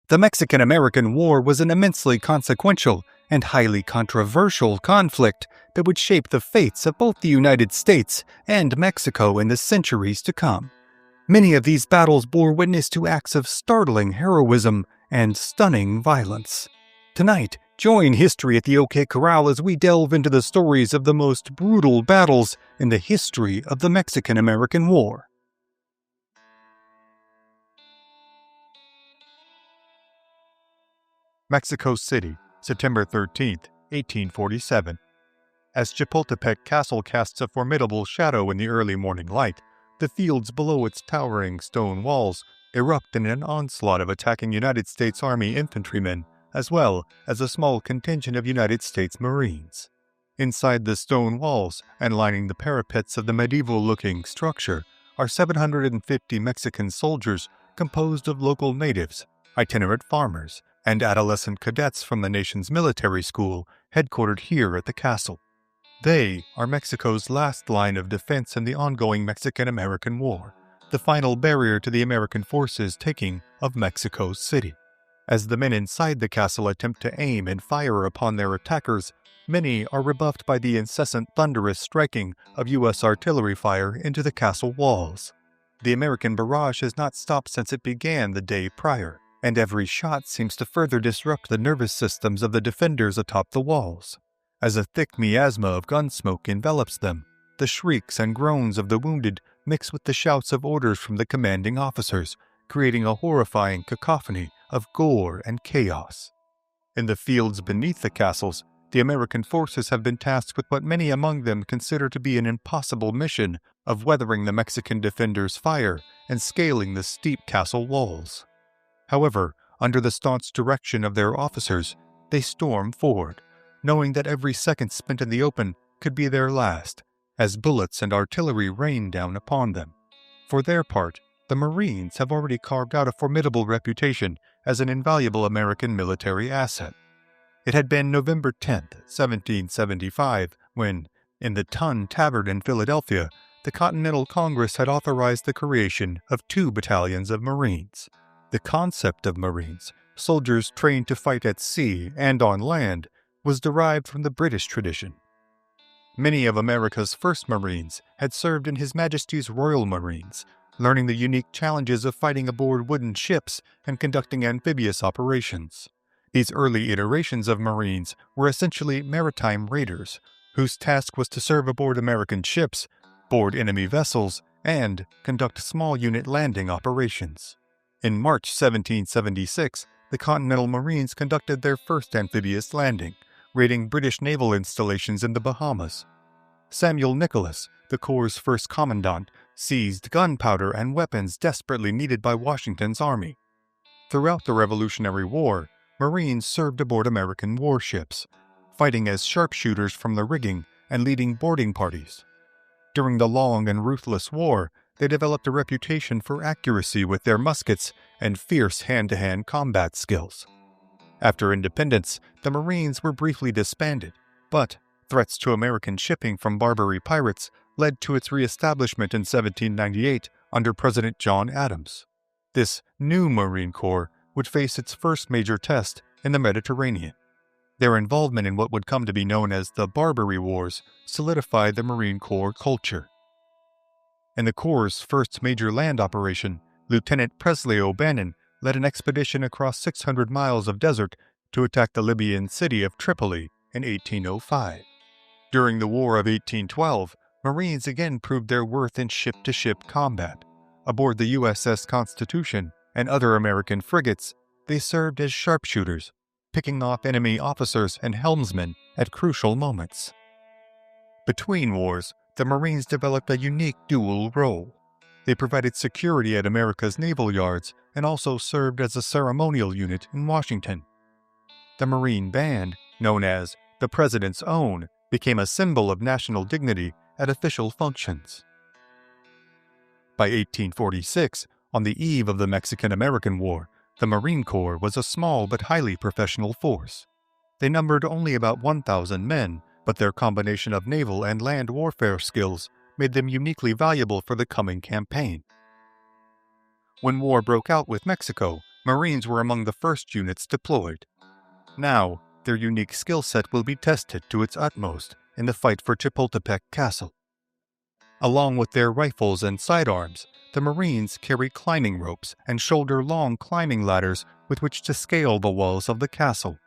The Mexican-American War was an immensely consequential and highly controversial conflict that would shape the fates of both the United States and Mexico in the centuries to come. Many of these battles bore witness to acts of startling heroism and stunning violence. Tonight, join History at the OK Corral as we delve into the stories of the most brutal battles in the history of the Mexican-American War. Mexico City, September 13, 1847. As Chapultepec Castle casts a formidable shadow in the early morning light, the fields below its towering stone walls erupt in an onslaught of attacking United States Army infantrymen, as well as a small contingent of United States Marines. Inside the stone walls and lining the parapets of the medieval-looking structure are 750 Mexican soldiers composed of local natives, itinerant farmers, and adolescent cadets from the nation's military school headquartered here at the castle. They are Mexico's last line of defense in the ongoing Mexican-American War, the final barrier to the American forces taking of Mexico City. As the men inside the castle attempt to aim and fire upon their attackers, many are rebuffed by the incessant thunderous striking of U.S. artillery fire into the castle walls. The American barrage has not stopped since it began the day prior, and every shot seems to further disrupt the nervous systems of the defenders atop the walls. As a thick miasma of gun smoke envelops them, the shrieks and groans of the wounded mix with the shouts of orders from the commanding officers, creating a horrifying cacophony of gore and chaos. In the fields beneath the castles, the American forces have been tasked with what many among them consider to be an impossible mission of weathering the Mexican defenders' fire and scaling the steep castle walls. However, under the staunch direction of their officers, they storm forward, knowing that every second spent in the open could be their last, as bullets and artillery rain down upon them. For their part, the Marines have already carved out a formidable reputation as an invaluable American military asset. It had been November 10, 1775, when, in the Tun Tavern in Philadelphia, the Continental Congress had authorized the creation of 2 battalions of Marines. The concept of Marines, soldiers trained to fight at sea and on land, was derived from the British tradition. Many of America's first Marines had served in His Majesty's Royal Marines, learning the unique challenges of fighting aboard wooden ships and conducting amphibious operations. These early iterations of Marines were essentially maritime raiders, whose task was to serve aboard American ships, board enemy vessels, and conduct small unit landing operations. In March 1776, the Continental Marines conducted their first amphibious landing, raiding British naval installations in the Bahamas. Samuel Nicholas, the Corps' first commandant, seized gunpowder and weapons desperately needed by Washington's army. Throughout the Revolutionary War, Marines served aboard American warships, fighting as sharpshooters from the rigging and leading boarding parties. During the long and ruthless war, they developed a reputation for accuracy with their muskets and fierce hand-to-hand combat skills. After independence, the Marines were briefly disbanded, but threats to American shipping from Barbary pirates led to its reestablishment in 1798 under President John Adams. This new Marine Corps would face its first major test in the Mediterranean. Their involvement in what would come to be known as the Barbary Wars solidified the Marine Corps culture. In the Corps' first major land operation, Lieutenant Presley O'Bannon led an expedition across 600 miles of desert to attack the Libyan city of Tripoli in 1805. During the War of 1812, Marines again proved their worth in ship-to-ship combat. Aboard the USS Constitution and other American frigates, they served as sharpshooters, picking off enemy officers and helmsmen at crucial moments. Between wars, the Marines developed a unique dual role. They provided security at America's naval yards and also served as a ceremonial unit in Washington. The Marine Band, known as the President's Own, became a symbol of national dignity at official functions. By 1846, on the eve of the Mexican-American War, the Marine Corps was a small but highly professional force. They numbered only about 1,000 men, but their combination of naval and land warfare skills made them uniquely valuable for the coming campaign. When war broke out with Mexico, Marines were among the first units deployed. Now, their unique skill set will be tested to its utmost in the fight for Chapultepec Castle. Along with their rifles and sidearms, the Marines carry climbing ropes and shoulder-long climbing ladders with which to scale the walls of the castle.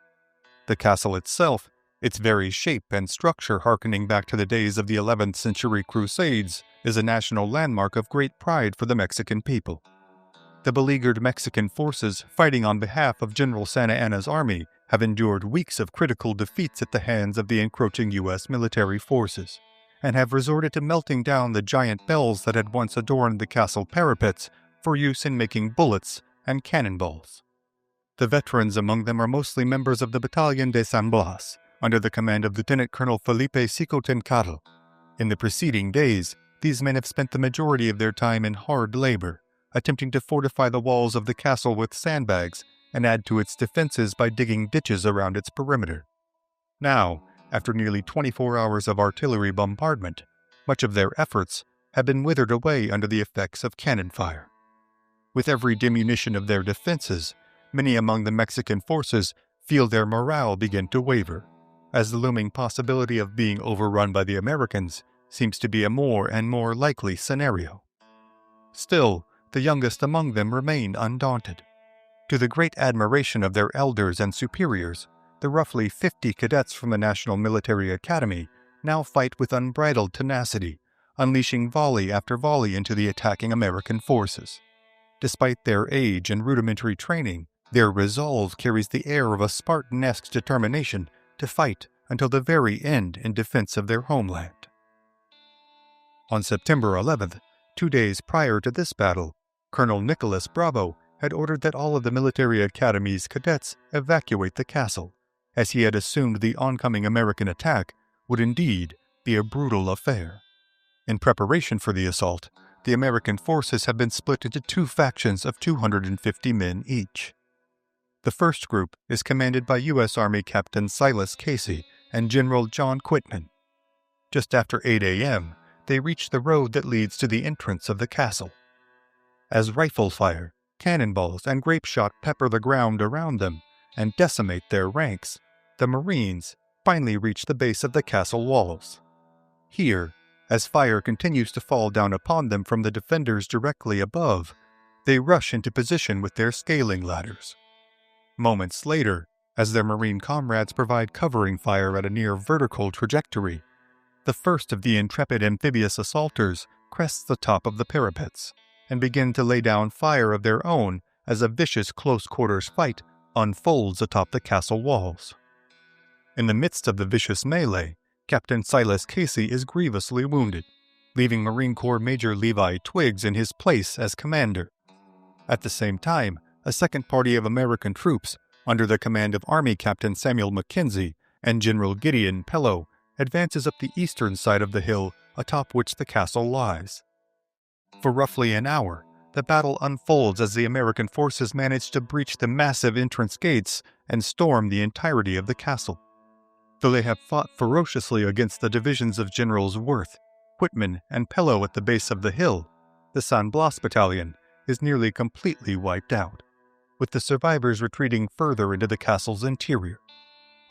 The castle itself, its very shape and structure harkening back to the days of the 11th century Crusades, is a national landmark of great pride for the Mexican people. The beleaguered Mexican forces fighting on behalf of General Santa Anna's army have endured weeks of critical defeats at the hands of the encroaching U.S. military forces, and have resorted to melting down the giant bells that had once adorned the castle parapets for use in making bullets and cannonballs. The veterans among them are mostly members of the Battalion de San Blas, under the command of Lieutenant Colonel Felipe Xicotencatl. In the preceding days, these men have spent the majority of their time in hard labor, attempting to fortify the walls of the castle with sandbags and add to its defenses by digging ditches around its perimeter. Now, after nearly 24 hours of artillery bombardment, much of their efforts have been withered away under the effects of cannon fire. With every diminution of their defenses, many among the Mexican forces feel their morale begin to waver, as the looming possibility of being overrun by the Americans seems to be a more and more likely scenario. Still, the youngest among them remain undaunted. To the great admiration of their elders and superiors, the roughly 50 cadets from the National Military Academy now fight with unbridled tenacity, unleashing volley after volley into the attacking American forces. Despite their age and rudimentary training, their resolve carries the air of a Spartan-esque determination to fight until the very end in defense of their homeland. On September 11th, 2 days prior to this battle, Colonel Nicholas Bravo had ordered that all of the military academy's cadets evacuate the castle, as he had assumed the oncoming American attack would indeed be a brutal affair. In preparation for the assault, the American forces have been split into 2 factions of 250 men each. The first group is commanded by U.S. Army Captain Silas Casey and General John Quitman. Just after 8 a.m., they reach the road that leads to the entrance of the castle. As rifle fire, cannonballs, and grape shot pepper the ground around them and decimate their ranks, the Marines finally reach the base of the castle walls. Here, as fire continues to fall down upon them from the defenders directly above, they rush into position with their scaling ladders. Moments later, as their Marine comrades provide covering fire at a near vertical trajectory, the first of the intrepid amphibious assaulters crests the top of the parapets and begin to lay down fire of their own as a vicious close-quarters fight unfolds atop the castle walls. In the midst of the vicious melee, Captain Silas Casey is grievously wounded, leaving Marine Corps Major Levi Twiggs in his place as commander. At the same time, a second party of American troops, under the command of Army Captain Samuel McKenzie and General Gideon Pello, advances up the eastern side of the hill atop which the castle lies. For roughly an hour, the battle unfolds as the American forces manage to breach the massive entrance gates and storm the entirety of the castle. Though they have fought ferociously against the divisions of Generals Worth, Whitman, and Pello at the base of the hill, the San Blas Battalion is nearly completely wiped out, with the survivors retreating further into the castle's interior.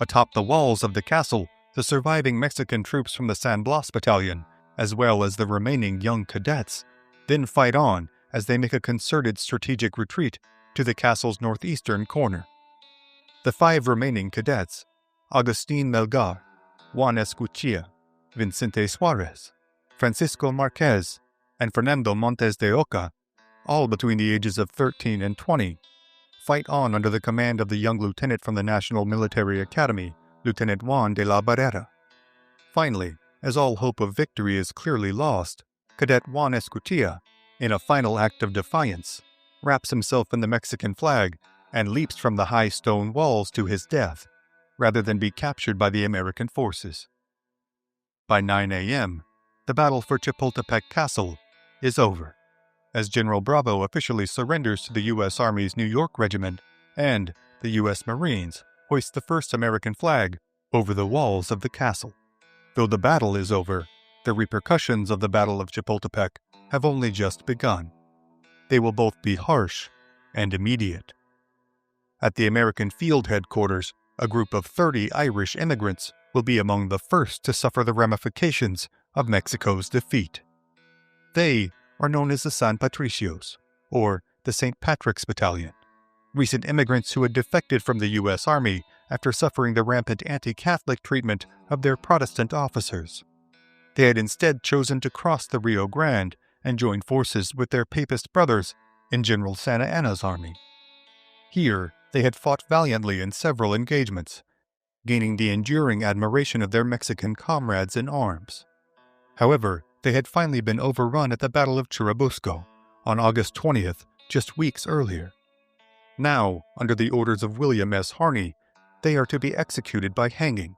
Atop the walls of the castle, the surviving Mexican troops from the San Blas Battalion, as well as the remaining young cadets, then fight on as they make a concerted strategic retreat to the castle's northeastern corner. The 5 remaining cadets, Agustin Melgar, Juan Escuchilla, Vicente Suarez, Francisco Marquez, and Fernando Montes de Oca, all between the ages of 13 and 20, fight on under the command of the young lieutenant from the National Military Academy, Lieutenant Juan de la Barrera. Finally, as all hope of victory is clearly lost, Cadet Juan Escuchilla, in a final act of defiance, wraps himself in the Mexican flag and leaps from the high stone walls to his death, rather than be captured by the American forces. By 9 a.m., the battle for Chapultepec Castle is over, as General Bravo officially surrenders to the U.S. Army's New York Regiment, and the U.S. Marines hoist the first American flag over the walls of the castle. Though the battle is over, the repercussions of the Battle of Chapultepec have only just begun. They will both be harsh and immediate. At the American field headquarters, a group of 30 Irish immigrants will be among the first to suffer the ramifications of Mexico's defeat. They are known as the San Patricios, or the St. Patrick's Battalion, recent immigrants who had defected from the U.S. Army after suffering the rampant anti-Catholic treatment of their Protestant officers. They had instead chosen to cross the Rio Grande and join forces with their Papist brothers in General Santa Anna's army. Here, they had fought valiantly in several engagements, gaining the enduring admiration of their Mexican comrades in arms. However, they had finally been overrun at the Battle of Churubusco on August 20th, just weeks earlier. Now, under the orders of William S. Harney, they are to be executed by hanging.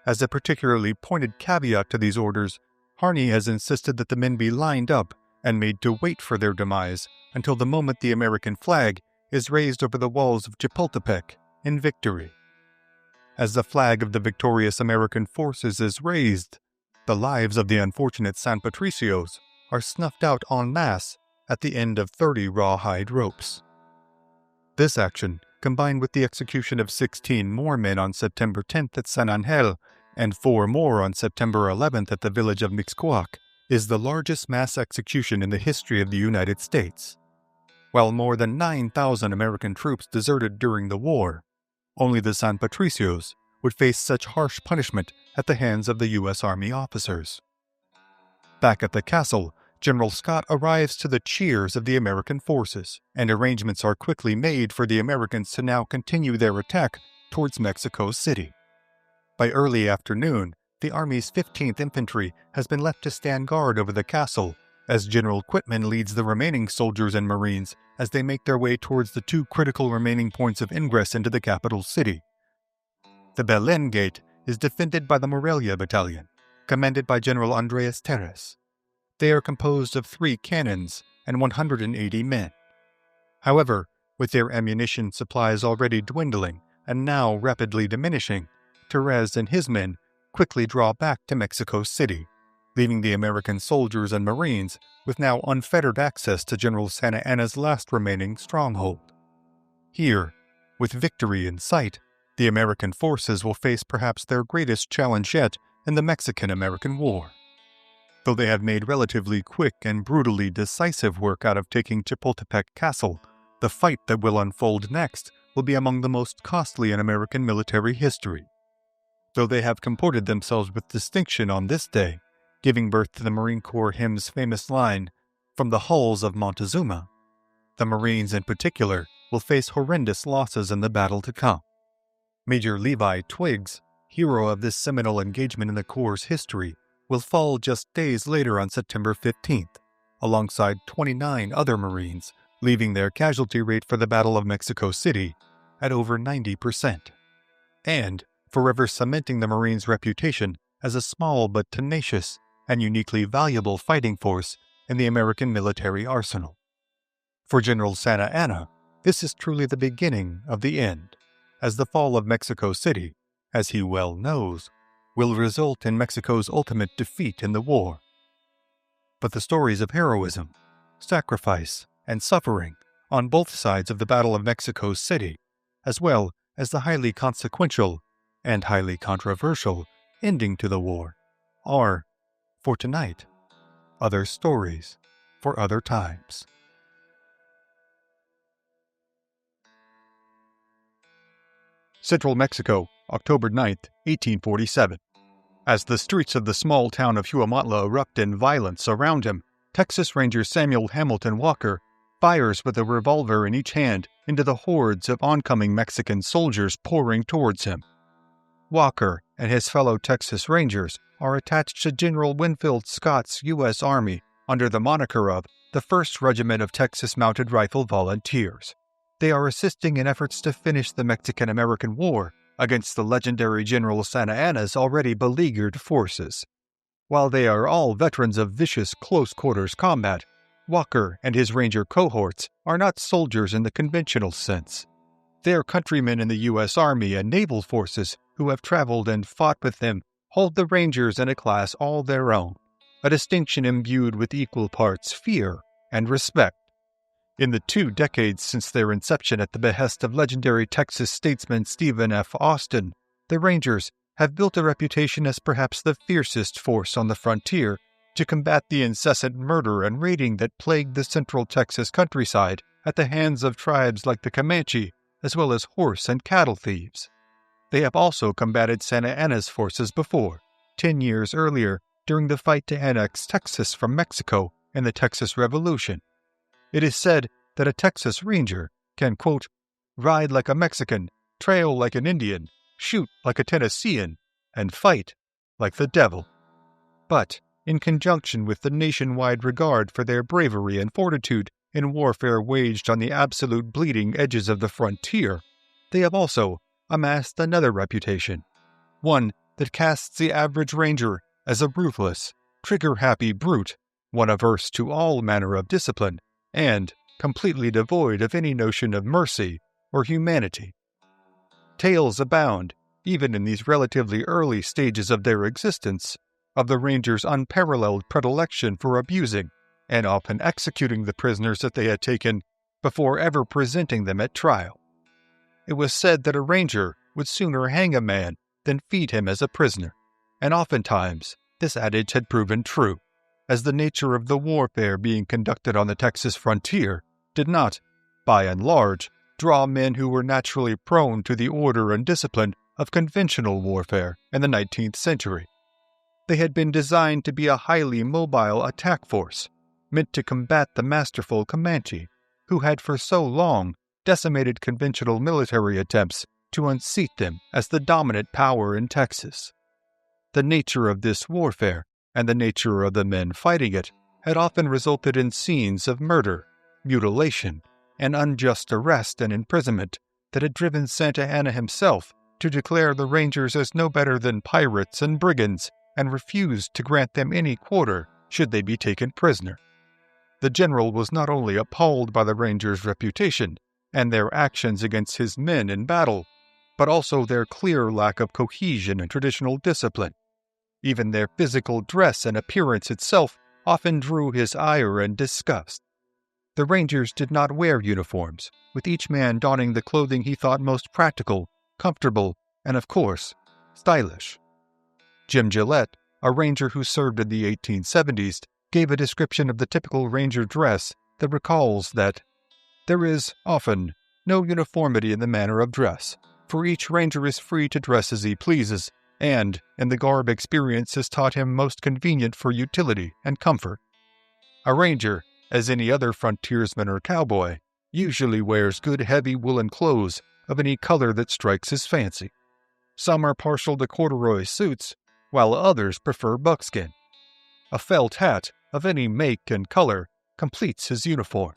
As a particularly pointed caveat to these orders, Harney has insisted that the men be lined up and made to wait for their demise until the moment the American flag is raised over the walls of Chapultepec in victory. As the flag of the victorious American forces is raised, the lives of the unfortunate San Patricios are snuffed out en masse at the end of 30 rawhide ropes. This action, combined with the execution of 16 more men on September 10th at San Angel and 4 more on September 11th at the village of Mixcoac, is the largest mass execution in the history of the United States. While more than 9,000 American troops deserted during the war, only the San Patricios would face such harsh punishment at the hands of the U.S. Army officers. Back at the castle, General Scott arrives to the cheers of the American forces, and arrangements are quickly made for the Americans to now continue their attack towards Mexico City. By early afternoon, the Army's 15th Infantry has been left to stand guard over the castle, as General Quitman leads the remaining soldiers and Marines as they make their way towards the 2 critical remaining points of ingress into the capital city. The Belen Gate is defended by the Morelia Battalion, commanded by General Andreas Terres. They are composed of 3 cannons and 180 men. However, with their ammunition supplies already dwindling and now rapidly diminishing, Terres and his men quickly draw back to Mexico City, leaving the American soldiers and Marines with now unfettered access to General Santa Anna's last remaining stronghold. Here, with victory in sight, the American forces will face perhaps their greatest challenge yet in the Mexican-American War. Though they have made relatively quick and brutally decisive work out of taking Chapultepec Castle, the fight that will unfold next will be among the most costly in American military history. Though they have comported themselves with distinction on this day, giving birth to the Marine Corps hymn's famous line, "From the hulls of Montezuma," the Marines in particular will face horrendous losses in the battle to come. Major Levi Twiggs, hero of this seminal engagement in the Corps' history, will fall just days later on September 15th, alongside 29 other Marines, leaving their casualty rate for the Battle of Mexico City at over 90%, and forever cementing the Marines' reputation as a small but tenacious and uniquely valuable fighting force in the American military arsenal. For General Santa Anna, this is truly the beginning of the end, as the fall of Mexico City, as he well knows, will result in Mexico's ultimate defeat in the war. But the stories of heroism, sacrifice, and suffering on both sides of the Battle of Mexico City, as well as the highly consequential and highly controversial ending to the war, are, for tonight, other stories for other times. Central Mexico, October 9th, 1847. As the streets of the small town of Huamantla erupt in violence around him, Texas Ranger Samuel Hamilton Walker fires with a revolver in each hand into the hordes of oncoming Mexican soldiers pouring towards him. Walker and his fellow Texas Rangers are attached to General Winfield Scott's U.S. Army under the moniker of the 1st Regiment of Texas Mounted Rifle Volunteers. They are assisting in efforts to finish the Mexican-American War against the legendary General Santa Anna's already beleaguered forces. While they are all veterans of vicious close-quarters combat, Walker and his Ranger cohorts are not soldiers in the conventional sense. They are countrymen in the U.S. Army and Naval forces who have traveled and fought with them hold the Rangers in a class all their own, a distinction imbued with equal parts fear and respect. In the 2 decades since their inception at the behest of legendary Texas statesman Stephen F. Austin, the Rangers have built a reputation as perhaps the fiercest force on the frontier to combat the incessant murder and raiding that plagued the central Texas countryside at the hands of tribes like the Comanche, as well as horse and cattle thieves. They have also combated Santa Anna's forces before, 10 years earlier, during the fight to annex Texas from Mexico in the Texas Revolution. It is said that a Texas Ranger can, quote, ride like a Mexican, trail like an Indian, shoot like a Tennessean, and fight like the devil. But, in conjunction with the nationwide regard for their bravery and fortitude in warfare waged on the absolute bleeding edges of the frontier, they have also amassed another reputation, one that casts the average Ranger as a ruthless, trigger-happy brute, one averse to all manner of discipline, and completely devoid of any notion of mercy or humanity. Tales abound, even in these relatively early stages of their existence, of the Rangers' unparalleled predilection for abusing and often executing the prisoners that they had taken before ever presenting them at trial. It was said that a Ranger would sooner hang a man than feed him as a prisoner, and oftentimes this adage had proven true, as the nature of the warfare being conducted on the Texas frontier did not, by and large, draw men who were naturally prone to the order and discipline of conventional warfare in the 19th century. They had been designed to be a highly mobile attack force, meant to combat the masterful Comanche, who had for so long decimated conventional military attempts to unseat them as the dominant power in Texas. The nature of this warfare, and the nature of the men fighting it, had often resulted in scenes of murder, mutilation, and unjust arrest and imprisonment that had driven Santa Anna himself to declare the Rangers as no better than pirates and brigands, and refused to grant them any quarter should they be taken prisoner. The general was not only appalled by the Rangers' reputation and their actions against his men in battle, but also their clear lack of cohesion and traditional discipline. Even their physical dress and appearance itself often drew his ire and disgust. The Rangers did not wear uniforms, with each man donning the clothing he thought most practical, comfortable, and, of course, stylish. Jim Gillette, a Ranger who served in the 1870s, gave a description of the typical Ranger dress that recalls that there is, often, no uniformity in the manner of dress, for each Ranger is free to dress as he pleases, and, in the garb experience has taught him most convenient for utility and comfort. A Ranger, as any other frontiersman or cowboy, usually wears good heavy woolen clothes of any color that strikes his fancy. Some are partial to corduroy suits, while others prefer buckskin. A felt hat of any make and color completes his uniform.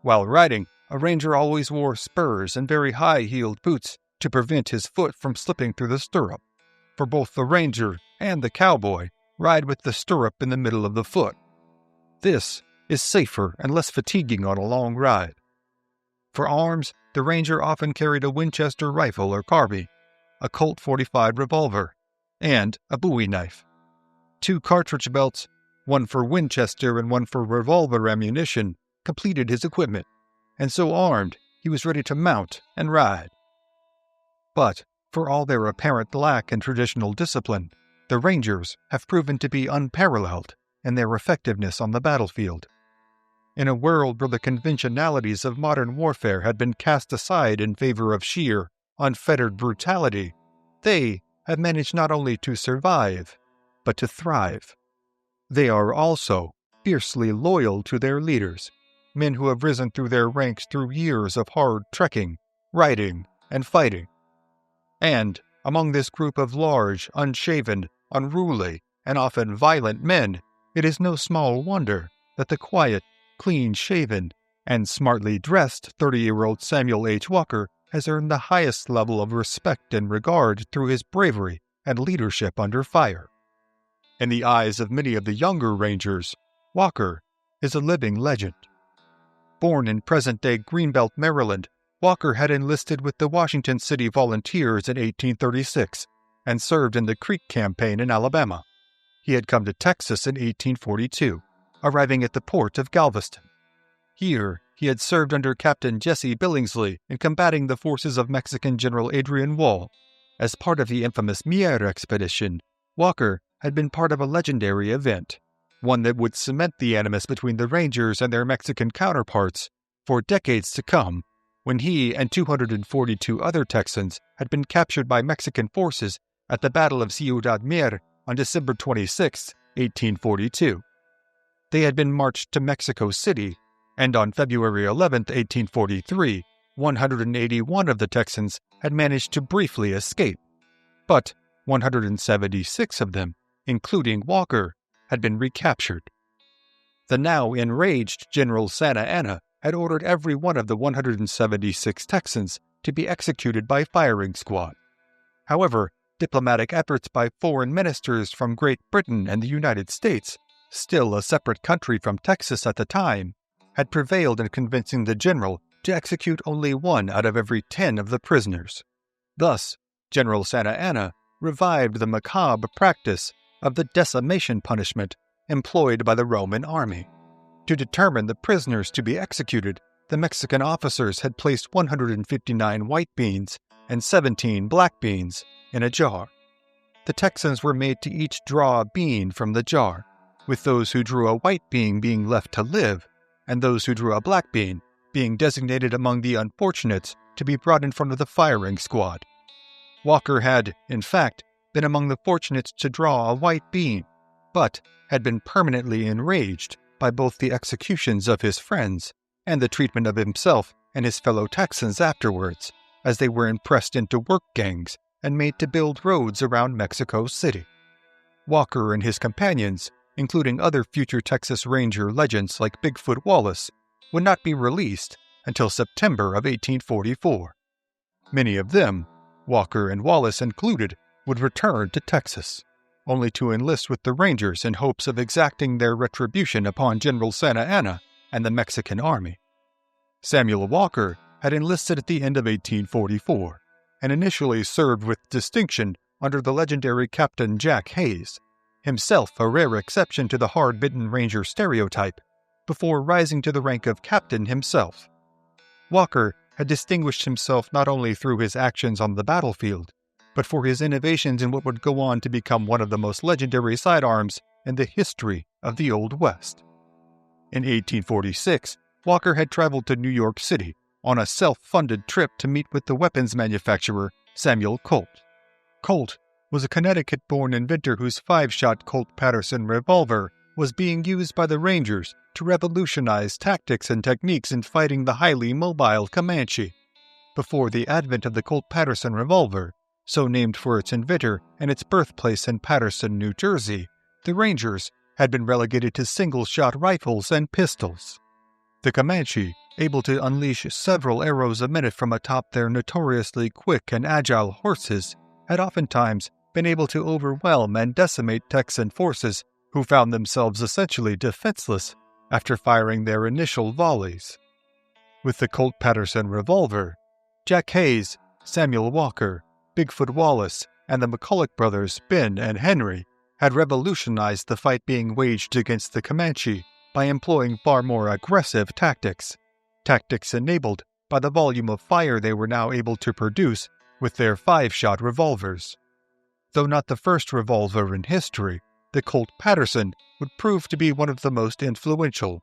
While riding, a Ranger always wore spurs and very high-heeled boots to prevent his foot from slipping through the stirrup, for both the Ranger and the cowboy ride with the stirrup in the middle of the foot. This is safer and less fatiguing on a long ride. For arms, the Ranger often carried a Winchester rifle or carbine, a Colt .45 revolver, and a Bowie knife. 2 cartridge belts, one for Winchester and one for revolver ammunition, completed his equipment, and so armed, he was ready to mount and ride. But, for all their apparent lack in traditional discipline, the Rangers have proven to be unparalleled in their effectiveness on the battlefield. In a world where the conventionalities of modern warfare had been cast aside in favor of sheer, unfettered brutality, they have managed not only to survive, but to thrive. They are also fiercely loyal to their leaders, men who have risen through their ranks through years of hard trekking, riding, and fighting. And, among this group of large, unshaven, unruly, and often violent men, it is no small wonder that the quiet, clean-shaven, and smartly dressed 30-year-old Samuel H. Walker has earned the highest level of respect and regard through his bravery and leadership under fire. In the eyes of many of the younger Rangers, Walker is a living legend. Born in present-day Greenbelt, Maryland, Walker had enlisted with the Washington City Volunteers in 1836 and served in the Creek Campaign in Alabama. He had come to Texas in 1842, arriving at the port of Galveston. Here, He had served under Captain Jesse Billingsley in combating the forces of Mexican General Adrian Wall. As part of the infamous Mier expedition, Walker had been part of a legendary event, one that would cement the animus between the Rangers and their Mexican counterparts for decades to come, when he and 242 other Texans had been captured by Mexican forces at the Battle of Ciudad Mier on December 26, 1842. They had been marched to Mexico City, and on February 11, 1843, 181 of the Texans had managed to briefly escape. But 176 of them, including Walker, had been recaptured. The now enraged General Santa Anna had ordered every one of the 176 Texans to be executed by firing squad. However, diplomatic efforts by foreign ministers from Great Britain and the United States, still a separate country from Texas at the time, had prevailed in convincing the general to execute only 1 out of every 10 of the prisoners. Thus, General Santa Anna revived the macabre practice of the decimation punishment employed by the Roman army. To determine the prisoners to be executed, the Mexican officers had placed 159 white beans and 17 black beans in a jar. The Texans were made to each draw a bean from the jar, with those who drew a white bean being left to live, and those who drew a black bean being designated among the unfortunates to be brought in front of the firing squad. Walker had, in fact, been among the fortunates to draw a white bean, but had been permanently enraged by both the executions of his friends and the treatment of himself and his fellow Texans afterwards, as they were impressed into work gangs and made to build roads around Mexico City. Walker and his companions, including other future Texas Ranger legends like Bigfoot Wallace, would not be released until September of 1844. Many of them, Walker and Wallace included, would return to Texas, only to enlist with the Rangers in hopes of exacting their retribution upon General Santa Anna and the Mexican army. Samuel Walker had enlisted at the end of 1844, and initially served with distinction under the legendary Captain Jack Hayes, himself a rare exception to the hard-bitten Ranger stereotype, before rising to the rank of captain himself. Walker had distinguished himself not only through his actions on the battlefield, but for his innovations in what would go on to become one of the most legendary sidearms in the history of the Old West. In 1846, Walker had traveled to New York City on a self-funded trip to meet with the weapons manufacturer Samuel Colt. Colt was a Connecticut-born inventor whose 5-shot Colt-Patterson revolver was being used by the Rangers to revolutionize tactics and techniques in fighting the highly mobile Comanche. Before the advent of the Colt-Patterson revolver, so named for its inventor and its birthplace in Paterson, New Jersey, the Rangers had been relegated to single-shot rifles and pistols. The Comanche, able to unleash several arrows a minute from atop their notoriously quick and agile horses, had oftentimes been able to overwhelm and decimate Texan forces who found themselves essentially defenseless after firing their initial volleys. With the Colt-Patterson revolver, Jack Hayes, Samuel Walker, Bigfoot Wallace, and the McCulloch brothers, Ben and Henry, had revolutionized the fight being waged against the Comanche by employing far more aggressive tactics enabled by the volume of fire they were now able to produce with their 5-shot revolvers. Though not the first revolver in history, the Colt-Patterson would prove to be one of the most influential.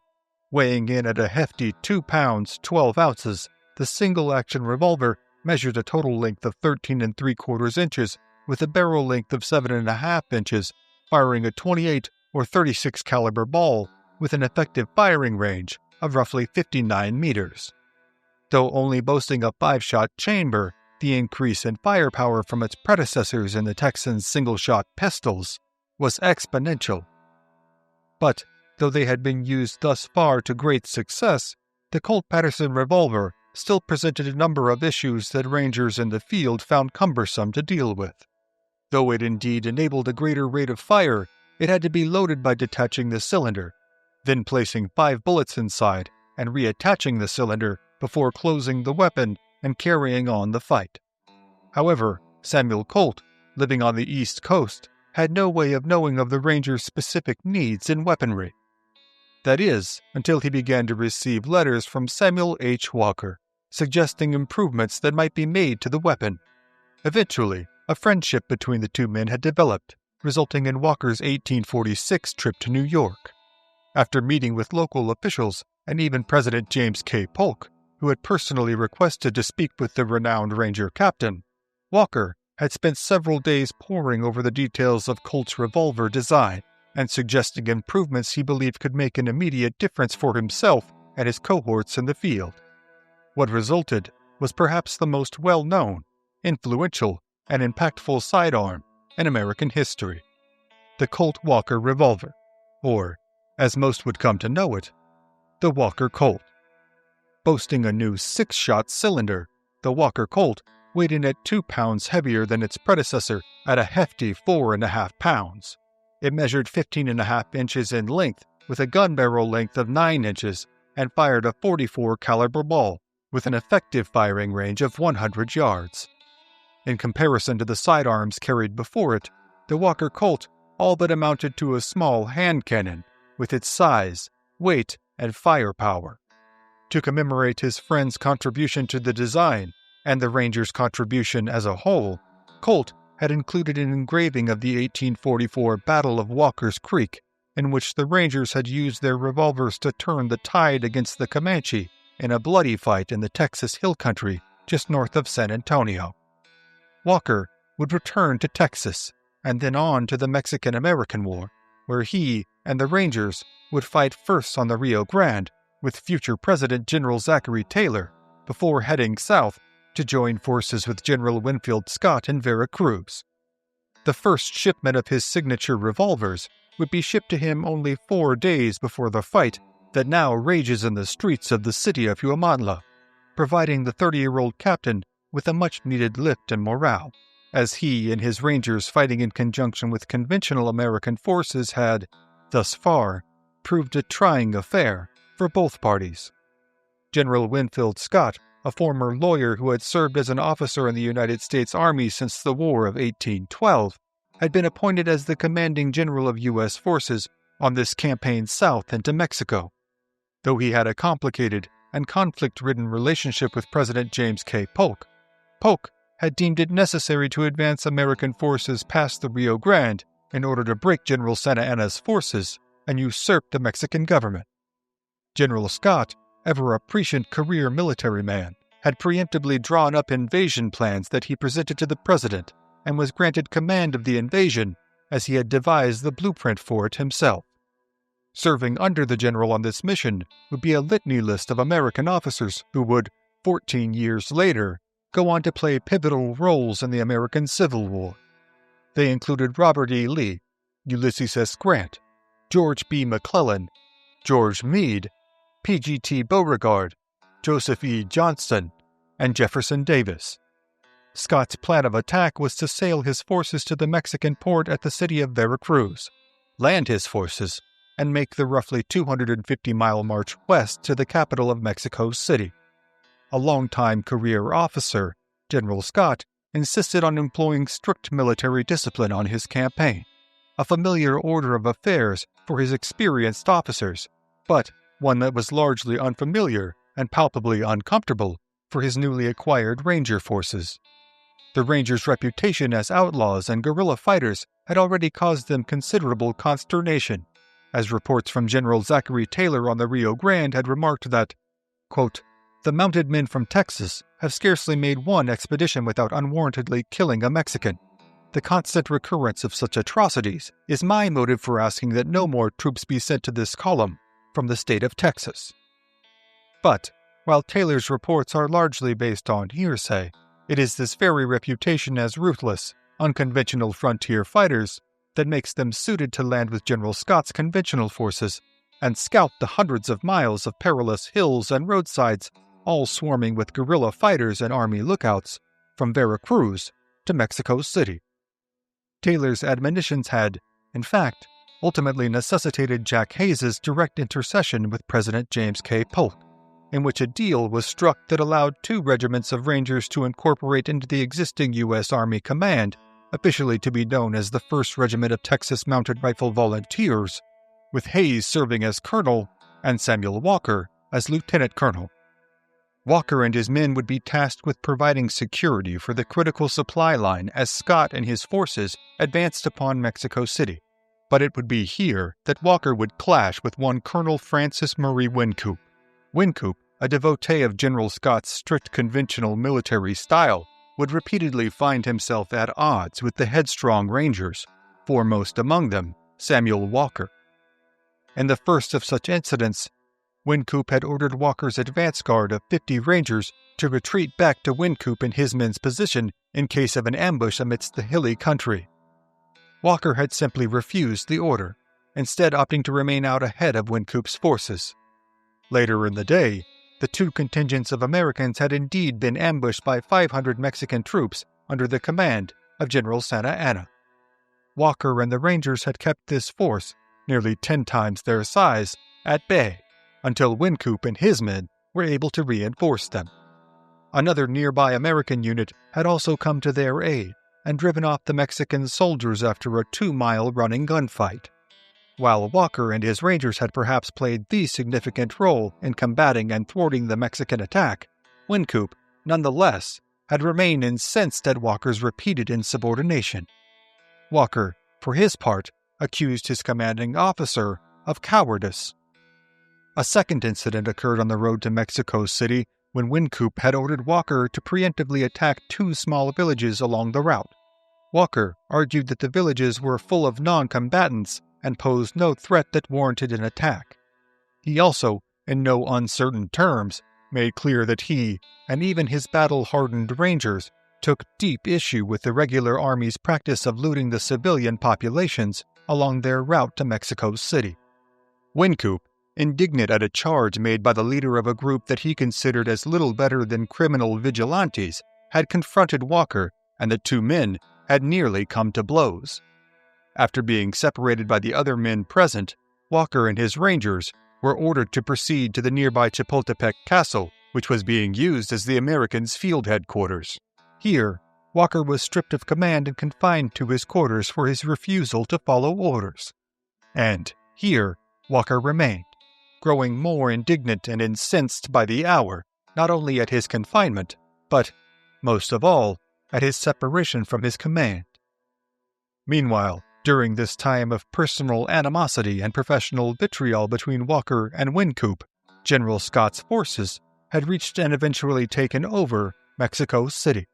Weighing in at a hefty 2 pounds 12 ounces, the single-action revolver measured a total length of 13 3/4 inches with a barrel length of 7.5 inches, firing a 28 or 36 caliber ball with an effective firing range of roughly 59 meters. Though only boasting a 5-shot chamber, the increase in firepower from its predecessors in the Texans' single-shot pistols was exponential. But, though they had been used thus far to great success, the Colt-Patterson revolver still presented a number of issues that Rangers in the field found cumbersome to deal with. Though it indeed enabled a greater rate of fire, it had to be loaded by detaching the cylinder, then placing 5 bullets inside and reattaching the cylinder before closing the weapon and carrying on the fight. However, Samuel Colt, living on the East Coast, had no way of knowing of the Rangers' specific needs in weaponry. That is, until he began to receive letters from Samuel H. Walker, suggesting improvements that might be made to the weapon. Eventually, a friendship between the two men had developed, resulting in Walker's 1846 trip to New York. After meeting with local officials and even President James K. Polk, who had personally requested to speak with the renowned Ranger captain, Walker had spent several days poring over the details of Colt's revolver design and suggesting improvements he believed could make an immediate difference for himself and his cohorts in the field. What resulted was perhaps the most well-known, influential, and impactful sidearm in American history: the Colt Walker revolver, or, as most would come to know it, the Walker Colt. Boasting a new 6-shot cylinder, the Walker Colt weighed in at 2 pounds heavier than its predecessor at a hefty 4.5 pounds. It measured 15.5 inches in length with a gun barrel length of 9 inches and fired a .44 caliber ball with an effective firing range of 100 yards. In comparison to the sidearms carried before it, the Walker Colt all but amounted to a small hand cannon with its size, weight, and firepower. To commemorate his friend's contribution to the design and the Rangers' contribution as a whole, Colt had included an engraving of the 1844 Battle of Walker's Creek, in which the Rangers had used their revolvers to turn the tide against the Comanche in a bloody fight in the Texas Hill Country just north of San Antonio. Walker would return to Texas and then on to the Mexican-American War, where he and the Rangers would fight first on the Rio Grande with future President General Zachary Taylor before heading south to join forces with General Winfield Scott in Veracruz. The first shipment of his signature revolvers would be shipped to him only 4 days before the fight that now rages in the streets of the city of Huamantla, providing the 30-year-old captain with a much-needed lift in morale, as he and his Rangers fighting in conjunction with conventional American forces had, thus far, proved a trying affair for both parties. General Winfield Scott, a former lawyer who had served as an officer in the United States Army since the War of 1812, had been appointed as the commanding general of U.S. forces on this campaign south into Mexico. Though he had a complicated and conflict-ridden relationship with President James K. Polk, Polk had deemed it necessary to advance American forces past the Rio Grande in order to break General Santa Anna's forces and usurp the Mexican government. General Scott, ever a prescient career military man, had preemptively drawn up invasion plans that he presented to the president and was granted command of the invasion as he had devised the blueprint for it himself. Serving under the general on this mission would be a litany list of American officers who would, 14 years later, go on to play pivotal roles in the American Civil War. They included Robert E. Lee, Ulysses S. Grant, George B. McClellan, George Meade, P.G.T. Beauregard, Joseph E. Johnston, and Jefferson Davis. Scott's plan of attack was to sail his forces to the Mexican port at the city of Veracruz, land his forces, and make the roughly 250-mile march west to the capital of Mexico City. A longtime career officer, General Scott insisted on employing strict military discipline on his campaign, a familiar order of affairs for his experienced officers, but one that was largely unfamiliar and palpably uncomfortable for his newly acquired Ranger forces. The Rangers' reputation as outlaws and guerrilla fighters had already caused them considerable consternation, as reports from General Zachary Taylor on the Rio Grande had remarked that, quote, "The mounted men from Texas have scarcely made one expedition without unwarrantedly killing a Mexican. The constant recurrence of such atrocities is my motive for asking that no more troops be sent to this column from the state of Texas." But, while Taylor's reports are largely based on hearsay, it is this very reputation as ruthless, unconventional frontier fighters that makes them suited to land with General Scott's conventional forces and scout the hundreds of miles of perilous hills and roadsides, all swarming with guerrilla fighters and army lookouts, from Veracruz to Mexico City. Taylor's admonitions had, in fact, ultimately necessitated Jack Hayes's direct intercession with President James K. Polk, in which a deal was struck that allowed 2 regiments of Rangers to incorporate into the existing U.S. Army Command, officially to be known as the 1st Regiment of Texas Mounted Rifle Volunteers, with Hayes serving as colonel and Samuel Walker as lieutenant colonel. Walker and his men would be tasked with providing security for the critical supply line as Scott and his forces advanced upon Mexico City. But it would be here that Walker would clash with one Colonel Francis Murray Wynkoop. Wynkoop, a devotee of General Scott's strict conventional military style, would repeatedly find himself at odds with the headstrong Rangers, foremost among them Samuel Walker. In the first of such incidents, Wynkoop had ordered Walker's advance guard of 50 Rangers to retreat back to Wynkoop and his men's position in case of an ambush amidst the hilly country. Walker had simply refused the order, instead opting to remain out ahead of Wynkoop's forces. Later in the day, the two contingents of Americans had indeed been ambushed by 500 Mexican troops under the command of General Santa Anna. Walker and the Rangers had kept this force, nearly 10 times their size, at bay, until Wynkoop and his men were able to reinforce them. Another nearby American unit had also come to their aid and driven off the Mexican soldiers after a 2-mile running gunfight. While Walker and his Rangers had perhaps played the significant role in combating and thwarting the Mexican attack, Wynkoop, nonetheless, had remained incensed at Walker's repeated insubordination. Walker, for his part, accused his commanding officer of cowardice. A second incident occurred on the road to Mexico City when Wynkoop had ordered Walker to preemptively attack 2 small villages along the route. Walker argued that the villages were full of non-combatants and posed no threat that warranted an attack. He also, in no uncertain terms, made clear that he, and even his battle-hardened Rangers, took deep issue with the regular Army's practice of looting the civilian populations along their route to Mexico City. Wynkoop, indignant at a charge made by the leader of a group that he considered as little better than criminal vigilantes, had confronted Walker, and the 2 men had nearly come to blows. After being separated by the other men present, Walker and his Rangers were ordered to proceed to the nearby Chapultepec castle, which was being used as the Americans' field headquarters. Here, Walker was stripped of command and confined to his quarters for his refusal to follow orders. And here, Walker remained, growing more indignant and incensed by the hour, not only at his confinement, but, most of all, at his separation from his command. Meanwhile, during this time of personal animosity and professional vitriol between Walker and Wynkoop, General Scott's forces had reached and eventually taken over Mexico City.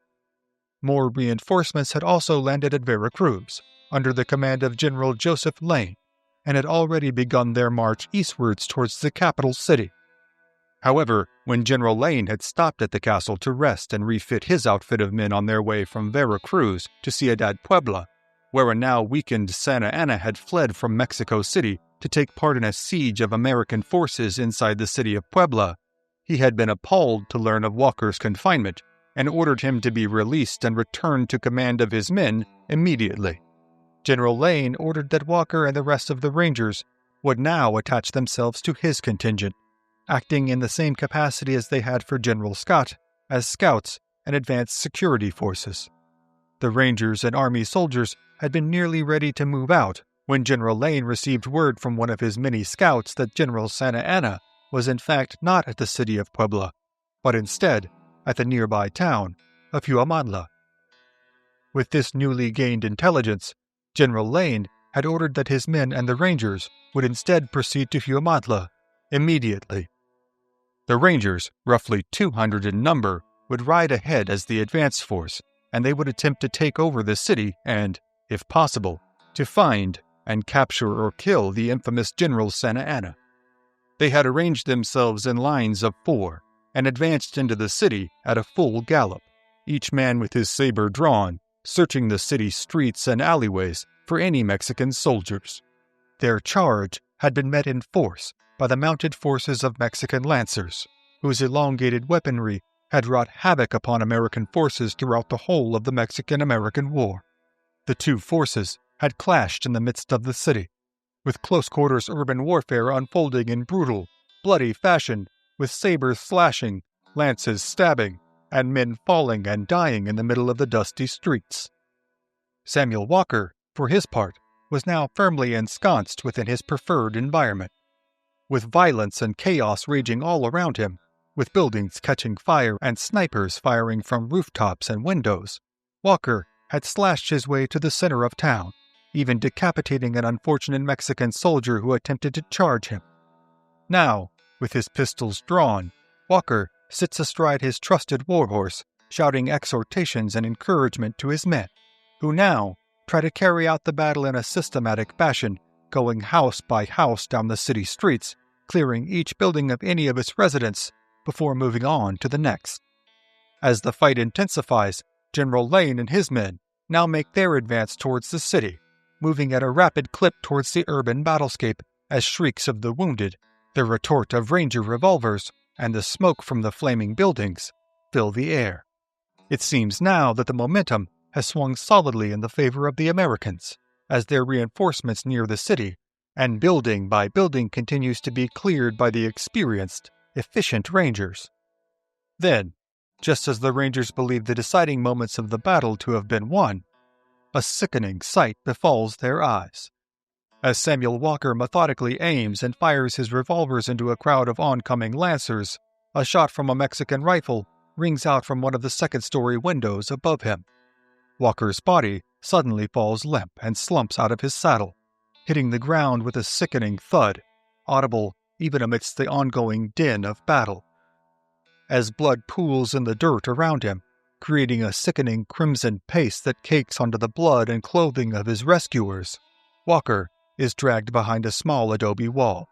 More reinforcements had also landed at Veracruz, under the command of General Joseph Lane, and had already begun their march eastwards towards the capital city. However, when General Lane had stopped at the castle to rest and refit his outfit of men on their way from Veracruz to Ciudad Puebla, where a now weakened Santa Anna had fled from Mexico City to take part in a siege of American forces inside the city of Puebla, he had been appalled to learn of Walker's confinement and ordered him to be released and returned to command of his men immediately. General Lane ordered that Walker and the rest of the Rangers would now attach themselves to his contingent, acting in the same capacity as they had for General Scott, as scouts and advanced security forces. The Rangers and Army soldiers had been nearly ready to move out when General Lane received word from one of his many scouts that General Santa Anna was in fact not at the city of Puebla, but instead at the nearby town of Huamantla. With this newly gained intelligence, General Lane had ordered that his men and the Rangers would instead proceed to Huamantla immediately. The Rangers, roughly 200 in number, would ride ahead as the advance force, and they would attempt to take over the city and, if possible, to find and capture or kill the infamous General Santa Anna. They had arranged themselves in lines of 4 and advanced into the city at a full gallop, each man with his saber drawn, searching the city streets and alleyways for any Mexican soldiers. Their charge had been met in force by the mounted forces of Mexican lancers, whose elongated weaponry had wrought havoc upon American forces throughout the whole of the Mexican-American War. The two forces had clashed in the midst of the city, with close-quarters urban warfare unfolding in brutal, bloody fashion, with sabers slashing, lances stabbing, and men falling and dying in the middle of the dusty streets. Samuel Walker, for his part, was now firmly ensconced within his preferred environment. With violence and chaos raging all around him, with buildings catching fire and snipers firing from rooftops and windows, Walker had slashed his way to the center of town, even decapitating an unfortunate Mexican soldier who attempted to charge him. Now, with his pistols drawn, Walker sits astride his trusted warhorse, shouting exhortations and encouragement to his men, who now try to carry out the battle in a systematic fashion, going house by house down the city streets, clearing each building of any of its residents before moving on to the next. As the fight intensifies, General Lane and his men now make their advance towards the city, moving at a rapid clip towards the urban battlescape as shrieks of the wounded, the retort of Ranger revolvers, and the smoke from the flaming buildings fill the air. It seems now that the momentum has swung solidly in the favor of the Americans, as their reinforcements near the city, and building by building continues to be cleared by the experienced, efficient Rangers. Then, just as the Rangers believe the deciding moments of the battle to have been won, a sickening sight befalls their eyes. As Samuel Walker methodically aims and fires his revolvers into a crowd of oncoming lancers, a shot from a Mexican rifle rings out from one of the second-story windows above him. Walker's body suddenly falls limp and slumps out of his saddle, hitting the ground with a sickening thud, audible even amidst the ongoing din of battle. As blood pools in the dirt around him, creating a sickening crimson paste that cakes onto the blood and clothing of his rescuers, Walker is dragged behind a small adobe wall.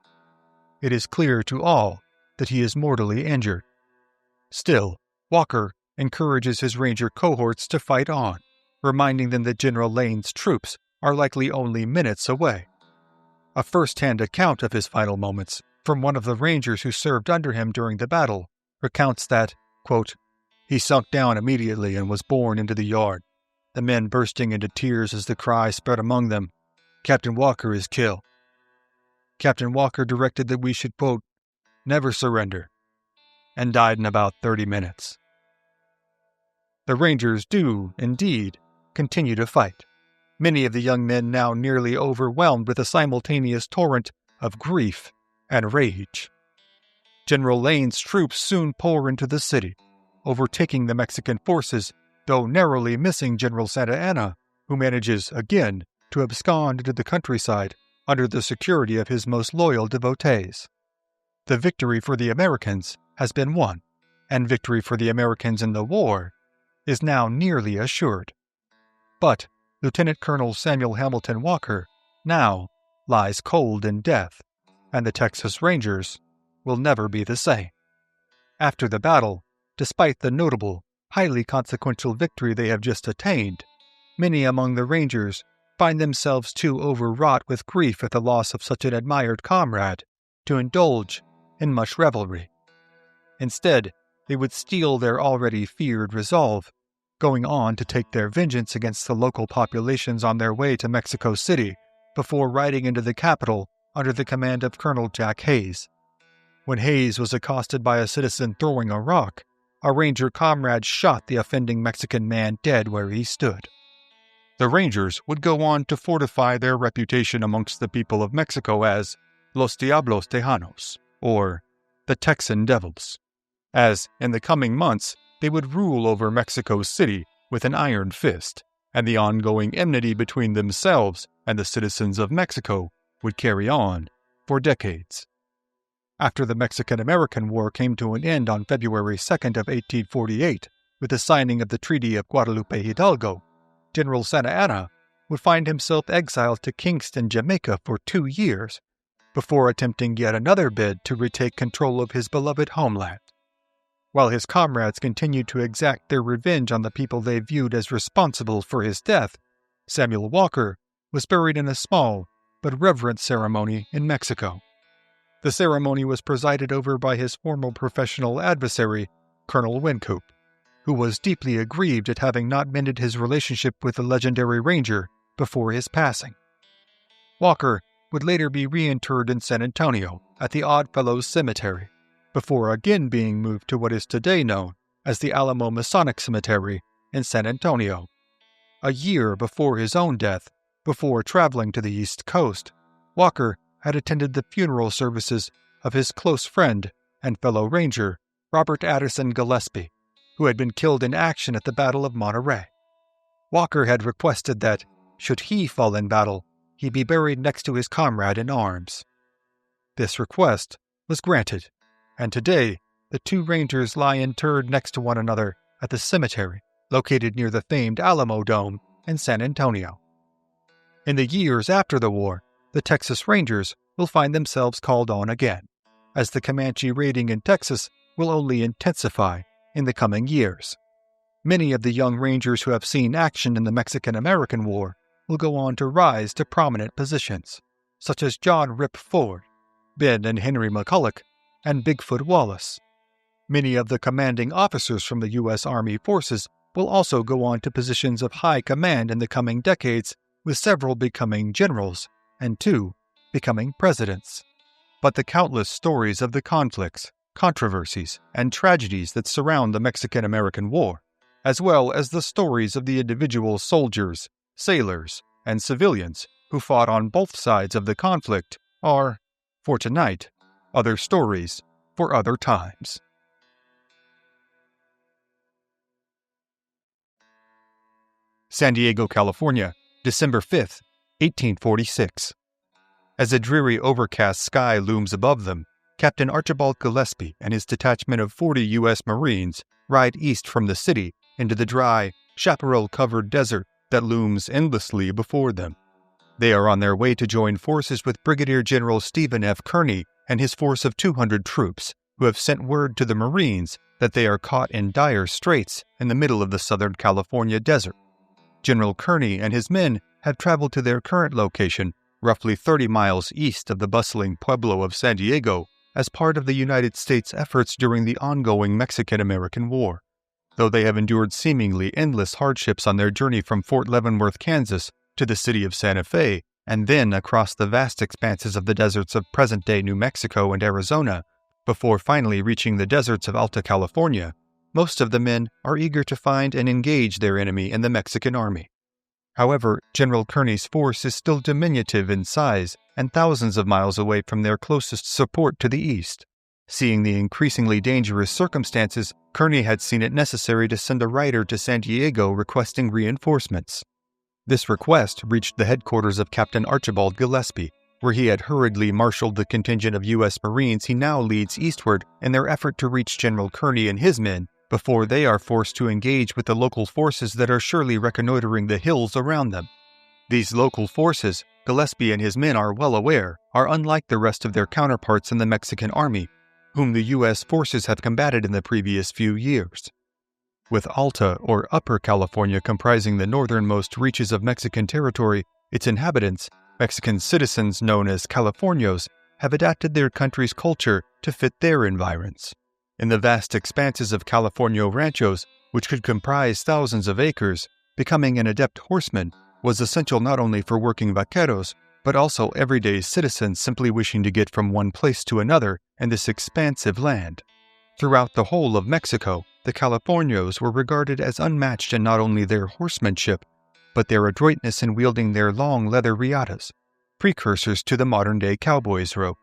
It is clear to all that he is mortally injured. Still, Walker encourages his Ranger cohorts to fight on, reminding them that General Lane's troops are likely only minutes away. A first-hand account of his final moments from one of the Rangers who served under him during the battle recounts that, quote, "He sunk down immediately and was borne into the yard, the men bursting into tears as the cry spread among them, 'Captain Walker is killed.' Captain Walker directed that we should, quote, 'never surrender,' and died in about 30 minutes. The Rangers do, indeed, continue to fight, many of the young men now nearly overwhelmed with a simultaneous torrent of grief and rage. General Lane's troops soon pour into the city, overtaking the Mexican forces, though narrowly missing General Santa Anna, who manages, again, to abscond into the countryside under the security of his most loyal devotees. The victory for the Americans has been won, and victory for the Americans in the war is now nearly assured. But Lieutenant Colonel Samuel Hamilton Walker now lies cold in death, and the Texas Rangers will never be the same. After the battle, despite the notable, highly consequential victory they have just attained, many among the Rangers find themselves too overwrought with grief at the loss of such an admired comrade to indulge in much revelry. Instead, they would steel their already feared resolve, going on to take their vengeance against the local populations on their way to Mexico City before riding into the capital under the command of Colonel Jack Hayes. When Hayes was accosted by a citizen throwing a rock, a Ranger comrade shot the offending Mexican man dead where he stood. The Rangers would go on to fortify their reputation amongst the people of Mexico as Los Diablos Tejanos, or the Texan Devils, as in the coming months they would rule over Mexico City with an iron fist, and the ongoing enmity between themselves and the citizens of Mexico would carry on for decades. After the Mexican-American War came to an end on February 2nd of 1848 with the signing of the Treaty of Guadalupe Hidalgo, General Santa Anna would find himself exiled to Kingston, Jamaica for 2 years, before attempting yet another bid to retake control of his beloved homeland. While his comrades continued to exact their revenge on the people they viewed as responsible for his death, Samuel Walker was buried in a small but reverent ceremony in Mexico. The ceremony was presided over by his former professional adversary, Colonel Wynkoop, who was deeply aggrieved at having not mended his relationship with the legendary Ranger before his passing. Walker would later be reinterred in San Antonio at the Oddfellows Cemetery, before again being moved to what is today known as the Alamo Masonic Cemetery in San Antonio. A year before his own death, Before traveling to the East Coast, Walker had attended the funeral services of his close friend and fellow ranger, Robert Addison Gillespie, who had been killed in action at the Battle of Monterey. Walker had requested that, should he fall in battle, he be buried next to his comrade in arms. This request was granted, and today the two rangers lie interred next to one another at the cemetery located near the famed Alamo Dome in San Antonio. In the years after the war, the Texas Rangers will find themselves called on again, as the Comanche raiding in Texas will only intensify in the coming years. Many of the young Rangers who have seen action in the Mexican-American War will go on to rise to prominent positions, such as John Rip Ford, Ben and Henry McCulloch, and Bigfoot Wallace. Many of the commanding officers from the U.S. Army forces will also go on to positions of high command in the coming decades, with several becoming generals and 2 becoming presidents. But the countless stories of the conflicts, controversies, and tragedies that surround the Mexican-American War, as well as the stories of the individual soldiers, sailors, and civilians who fought on both sides of the conflict, are, for tonight, other stories for other times. San Diego, California, December 5, 1846. As a dreary overcast sky looms above them, Captain Archibald Gillespie and his detachment of 40 U.S. Marines ride east from the city into the dry, chaparral-covered desert that looms endlessly before them. They are on their way to join forces with Brigadier General Stephen F. Kearny and his force of 200 troops, who have sent word to the Marines that they are caught in dire straits in the middle of the Southern California desert. General Kearny and his men have traveled to their current location, roughly 30 miles east of the bustling pueblo of San Diego, as part of the United States' efforts during the ongoing Mexican-American War. Though they have endured seemingly endless hardships on their journey from Fort Leavenworth, Kansas, to the city of Santa Fe, and then across the vast expanses of the deserts of present-day New Mexico and Arizona, before finally reaching the deserts of Alta California, most of the men are eager to find and engage their enemy in the Mexican army. However, General Kearny's force is still diminutive in size and thousands of miles away from their closest support to the east. Seeing the increasingly dangerous circumstances, Kearny had seen it necessary to send a rider to San Diego requesting reinforcements. This request reached the headquarters of Captain Archibald Gillespie, where he had hurriedly marshaled the contingent of U.S. Marines he now leads eastward in their effort to reach General Kearny and his men before they are forced to engage with the local forces that are surely reconnoitering the hills around them. These local forces, Gillespie and his men are well aware, are unlike the rest of their counterparts in the Mexican army, whom the U.S. forces have combated in the previous few years. With Alta or Upper California comprising the northernmost reaches of Mexican territory, its inhabitants, Mexican citizens known as Californios, have adapted their country's culture to fit their environs. In the vast expanses of California ranchos, which could comprise thousands of acres, becoming an adept horseman was essential not only for working vaqueros, but also everyday citizens simply wishing to get from one place to another in this expansive land. Throughout the whole of Mexico, the Californios were regarded as unmatched in not only their horsemanship, but their adroitness in wielding their long leather riatas, precursors to the modern-day cowboy's rope.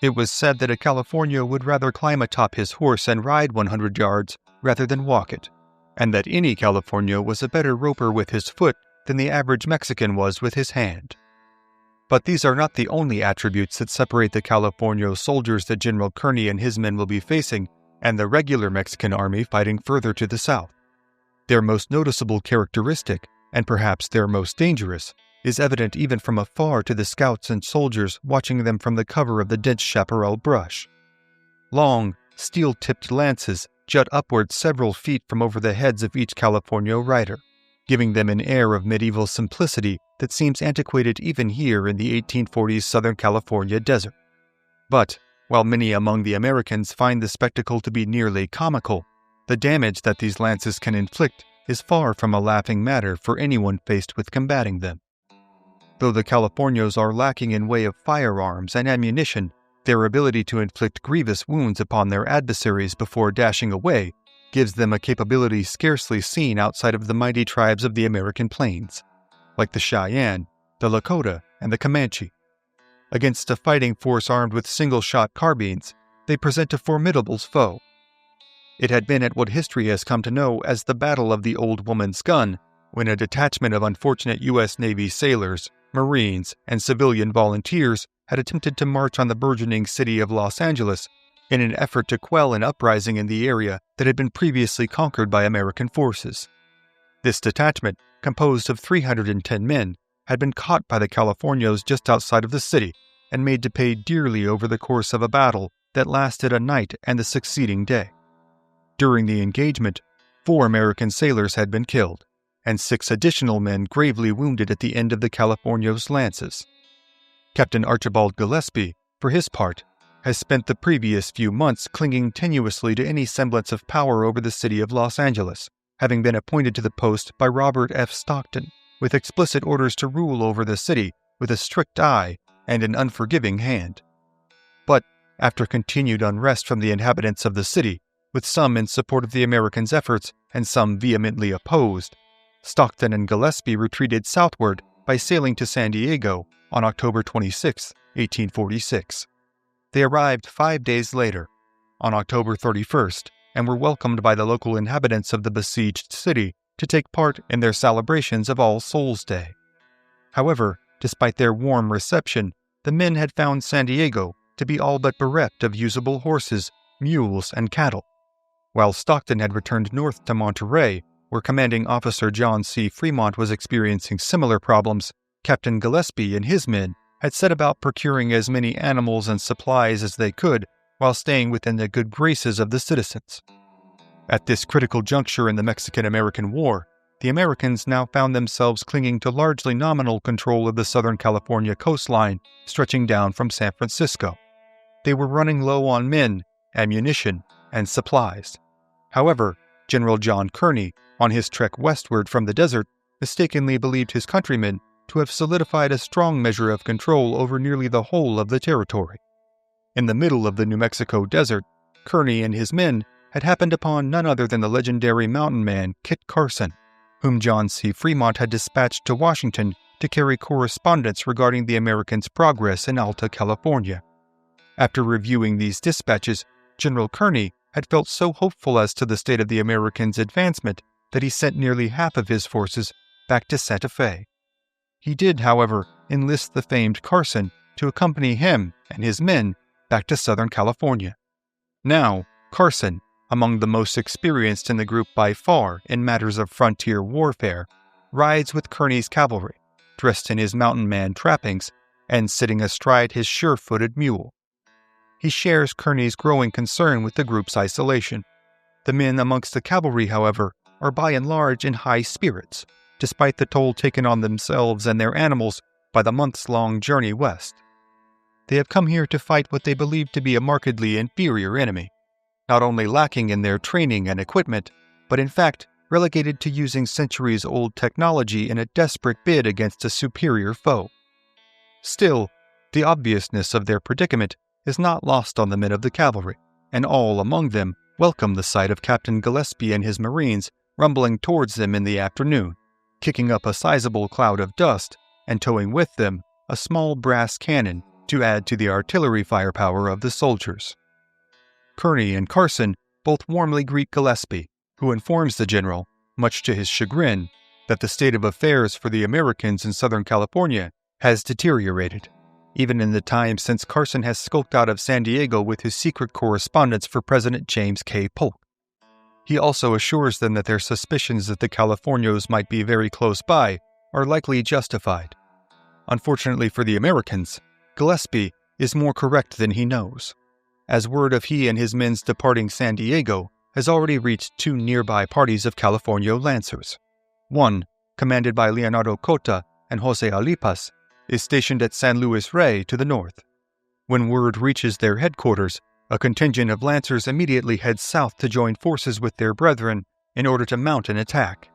It was said that a Californio would rather climb atop his horse and ride 100 yards rather than walk it, and that any Californio was a better roper with his foot than the average Mexican was with his hand. But these are not the only attributes that separate the Californio soldiers that General Kearny and his men will be facing and the regular Mexican army fighting further to the south. Their most noticeable characteristic, and perhaps their most dangerous, is evident even from afar to the scouts and soldiers watching them from the cover of the dense chaparral brush. Long, steel-tipped lances jut upward several feet from over the heads of each Californio rider, giving them an air of medieval simplicity that seems antiquated even here in the 1840s Southern California desert. But, while many among the Americans find the spectacle to be nearly comical, the damage that these lances can inflict is far from a laughing matter for anyone faced with combating them. Though the Californios are lacking in way of firearms and ammunition, their ability to inflict grievous wounds upon their adversaries before dashing away gives them a capability scarcely seen outside of the mighty tribes of the American plains. Like the Cheyenne, the Lakota, and the Comanche. Against a fighting force armed with single-shot carbines, they present a formidable foe. It had been at what history has come to know as the Battle of the Old Woman's Gun, when a detachment of unfortunate U.S. Navy sailors, Marines, and civilian volunteers had attempted to march on the burgeoning city of Los Angeles in an effort to quell an uprising in the area that had been previously conquered by American forces. This detachment, composed of 310 men, had been caught by the Californios just outside of the city and made to pay dearly over the course of a battle that lasted a night and the succeeding day. During the engagement, 4 American sailors had been killed, and 6 additional men gravely wounded at the end of the Californios' lances. Captain Archibald Gillespie, for his part, has spent the previous few months clinging tenuously to any semblance of power over the city of Los Angeles, having been appointed to the post by Robert F. Stockton, with explicit orders to rule over the city with a strict eye and an unforgiving hand. But, after continued unrest from the inhabitants of the city, with some in support of the Americans' efforts and some vehemently opposed, Stockton and Gillespie retreated southward by sailing to San Diego on October 26, 1846. They arrived 5 days later, on October 31st, and were welcomed by the local inhabitants of the besieged city to take part in their celebrations of All Souls' Day. However, despite their warm reception, the men had found San Diego to be all but bereft of usable horses, mules, and cattle. While Stockton had returned north to Monterey, where Commanding Officer John C. Fremont was experiencing similar problems, Captain Gillespie and his men had set about procuring as many animals and supplies as they could while staying within the good graces of the citizens. At this critical juncture in the Mexican-American War, the Americans now found themselves clinging to largely nominal control of the Southern California coastline stretching down from San Francisco. They were running low on men, ammunition, and supplies. However, General John Kearny, on his trek westward from the desert, mistakenly believed his countrymen to have solidified a strong measure of control over nearly the whole of the territory. In the middle of the New Mexico desert, Kearny and his men had happened upon none other than the legendary mountain man Kit Carson, whom John C. Fremont had dispatched to Washington to carry correspondence regarding the Americans' progress in Alta California. After reviewing these dispatches, General Kearny had felt so hopeful as to the state of the Americans' advancement that he sent nearly half of his forces back to Santa Fe. He did, however, enlist the famed Carson to accompany him and his men back to Southern California. Now, Carson, among the most experienced in the group by far in matters of frontier warfare, rides with Kearny's cavalry, dressed in his mountain man trappings and sitting astride his sure-footed mule. He shares Kearny's growing concern with the group's isolation. The men amongst the cavalry, however, are by and large in high spirits, despite the toll taken on themselves and their animals by the months-long journey west. They have come here to fight what they believe to be a markedly inferior enemy, not only lacking in their training and equipment, but in fact relegated to using centuries-old technology in a desperate bid against a superior foe. Still, the obviousness of their predicament is not lost on the men of the cavalry, and all among them welcome the sight of Captain Gillespie and his Marines rumbling towards them in the afternoon, kicking up a sizable cloud of dust and towing with them a small brass cannon to add to the artillery firepower of the soldiers. Kearny and Carson both warmly greet Gillespie, who informs the general, much to his chagrin, that the state of affairs for the Americans in Southern California has deteriorated, even in the time since Carson has skulked out of San Diego with his secret correspondence for President James K. Polk. He also assures them that their suspicions that the Californios might be very close by are likely justified. Unfortunately for the Americans, Gillespie is more correct than he knows, as word of he and his men's departing San Diego has already reached 2 nearby parties of Californio Lancers. One, commanded by Leonardo Cota and Jose Alipas, is stationed at San Luis Rey to the north. When word reaches their headquarters, a contingent of Lancers immediately heads south to join forces with their brethren in order to mount an attack.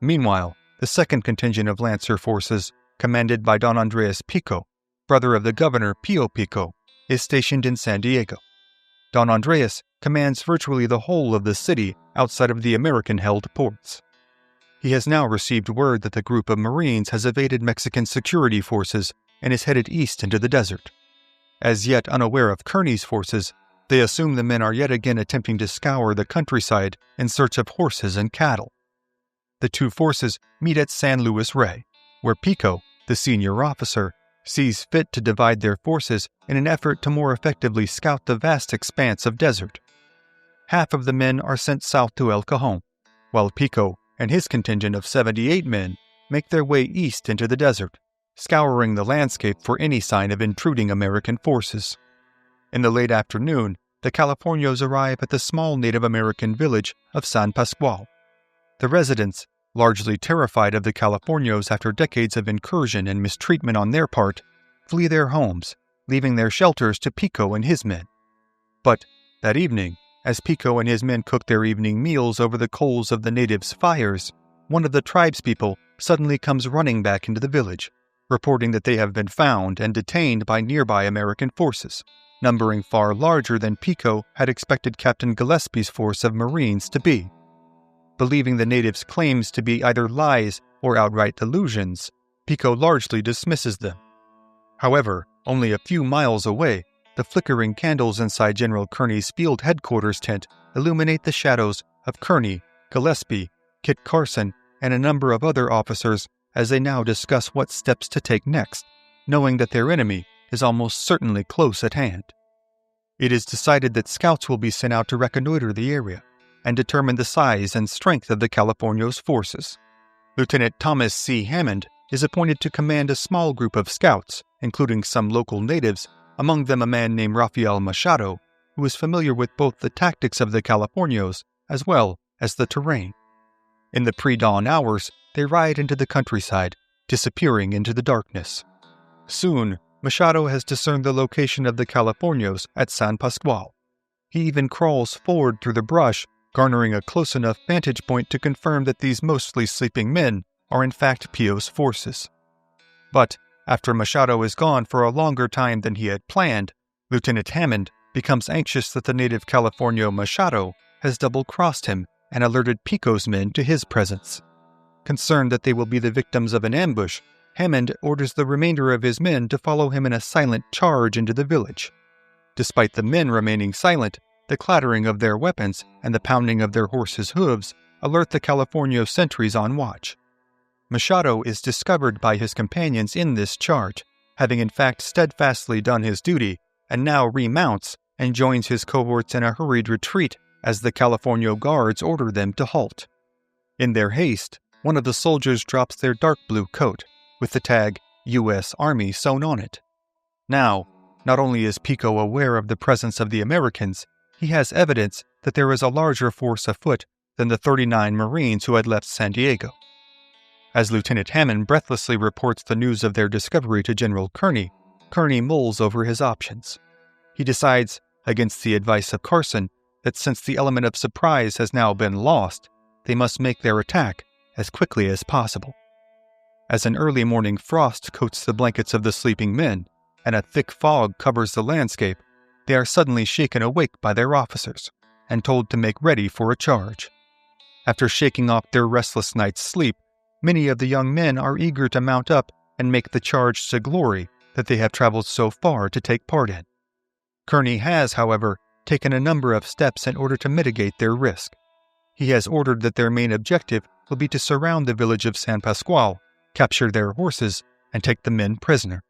Meanwhile, the second contingent of Lancer forces, commanded by Don Andres Pico, brother of the governor Pio Pico, is stationed in San Diego. Don Andres commands virtually the whole of the city outside of the American-held ports. He has now received word that the group of Marines has evaded Mexican security forces and is headed east into the desert. As yet unaware of Kearny's forces, they assume the men are yet again attempting to scour the countryside in search of horses and cattle. The two forces meet at San Luis Rey, where Pico, the senior officer, sees fit to divide their forces in an effort to more effectively scout the vast expanse of desert. Half of the men are sent south to El Cajon, while Pico and his contingent of 78 men make their way east into the desert, scouring the landscape for any sign of intruding American forces. In the late afternoon, the Californios arrive at the small Native American village of San Pasqual. The residents, largely terrified of the Californios after decades of incursion and mistreatment on their part, flee their homes, leaving their shelters to Pico and his men. But that evening, as Pico and his men cook their evening meals over the coals of the natives' fires, one of the tribespeople suddenly comes running back into the village, reporting that they have been found and detained by nearby American forces, numbering far larger than Pico had expected Captain Gillespie's force of Marines to be. Believing the natives' claims to be either lies or outright delusions, Pico largely dismisses them. However, only a few miles away, the flickering candles inside General Kearny's field headquarters tent illuminate the shadows of Kearny, Gillespie, Kit Carson, and a number of other officers as they now discuss what steps to take next, knowing that their enemy is almost certainly close at hand. It is decided that scouts will be sent out to reconnoiter the area and determine the size and strength of the Californios' forces. Lieutenant Thomas C. Hammond is appointed to command a small group of scouts, including some local natives, among them a man named Rafael Machado, who is familiar with both the tactics of the Californios as well as the terrain. In the pre-dawn hours, they ride into the countryside, disappearing into the darkness. Soon, Machado has discerned the location of the Californios at San Pasqual. He even crawls forward through the brush, garnering a close enough vantage point to confirm that these mostly sleeping men are in fact Pio's forces. But after Machado is gone for a longer time than he had planned, Lieutenant Hammond becomes anxious that the native Californio Machado has double-crossed him and alerted Pico's men to his presence. Concerned that they will be the victims of an ambush, Hammond orders the remainder of his men to follow him in a silent charge into the village. Despite the men remaining silent, the clattering of their weapons and the pounding of their horses' hooves alert the Californio sentries on watch. Machado is discovered by his companions in this charge, having in fact steadfastly done his duty, and now remounts and joins his cohorts in a hurried retreat as the Californio guards order them to halt. In their haste, one of the soldiers drops their dark blue coat, with the tag U.S. Army sewn on it. Now, not only is Pico aware of the presence of the Americans, he has evidence that there is a larger force afoot than the 39 Marines who had left San Diego. As Lieutenant Hammond breathlessly reports the news of their discovery to General Kearny, Kearny mulls over his options. He decides, against the advice of Carson, that since the element of surprise has now been lost, they must make their attack as quickly as possible. As an early morning frost coats the blankets of the sleeping men, and a thick fog covers the landscape, they are suddenly shaken awake by their officers, and told to make ready for a charge. After shaking off their restless night's sleep, many of the young men are eager to mount up and make the charge to glory that they have traveled so far to take part in. Kearny has, however, taken a number of steps in order to mitigate their risk. He has ordered that their main objective will be to surround the village of San Pasqual, capture their horses, and take the men prisoner.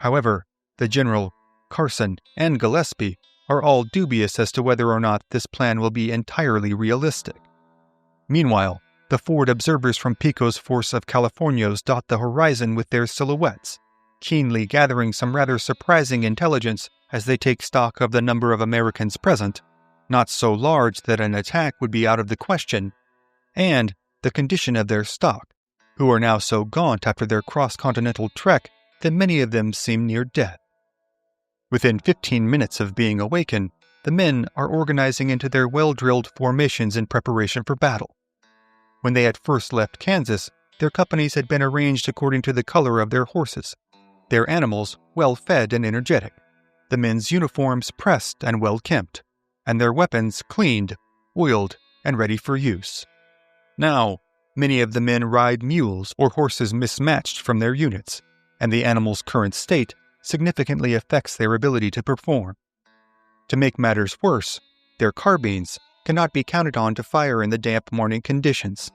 However, the general, Carson, and Gillespie are all dubious as to whether or not this plan will be entirely realistic. Meanwhile, the forward observers from Pico's force of Californios dot the horizon with their silhouettes, keenly gathering some rather surprising intelligence as they take stock of the number of Americans present, not so large that an attack would be out of the question, and the condition of their stock, who are now so gaunt after their cross-continental trek that many of them seem near death. Within 15 minutes of being awakened, the men are organizing into their well-drilled formations in preparation for battle. When they had first left Kansas, their companies had been arranged according to the color of their horses, their animals well-fed and energetic, the men's uniforms pressed and well-kempt, and their weapons cleaned, oiled, and ready for use. Now, Many of the men ride mules or horses mismatched from their units, and the animal's current state significantly affects their ability to perform. To make matters worse, their carbines cannot be counted on to fire in the damp morning conditions.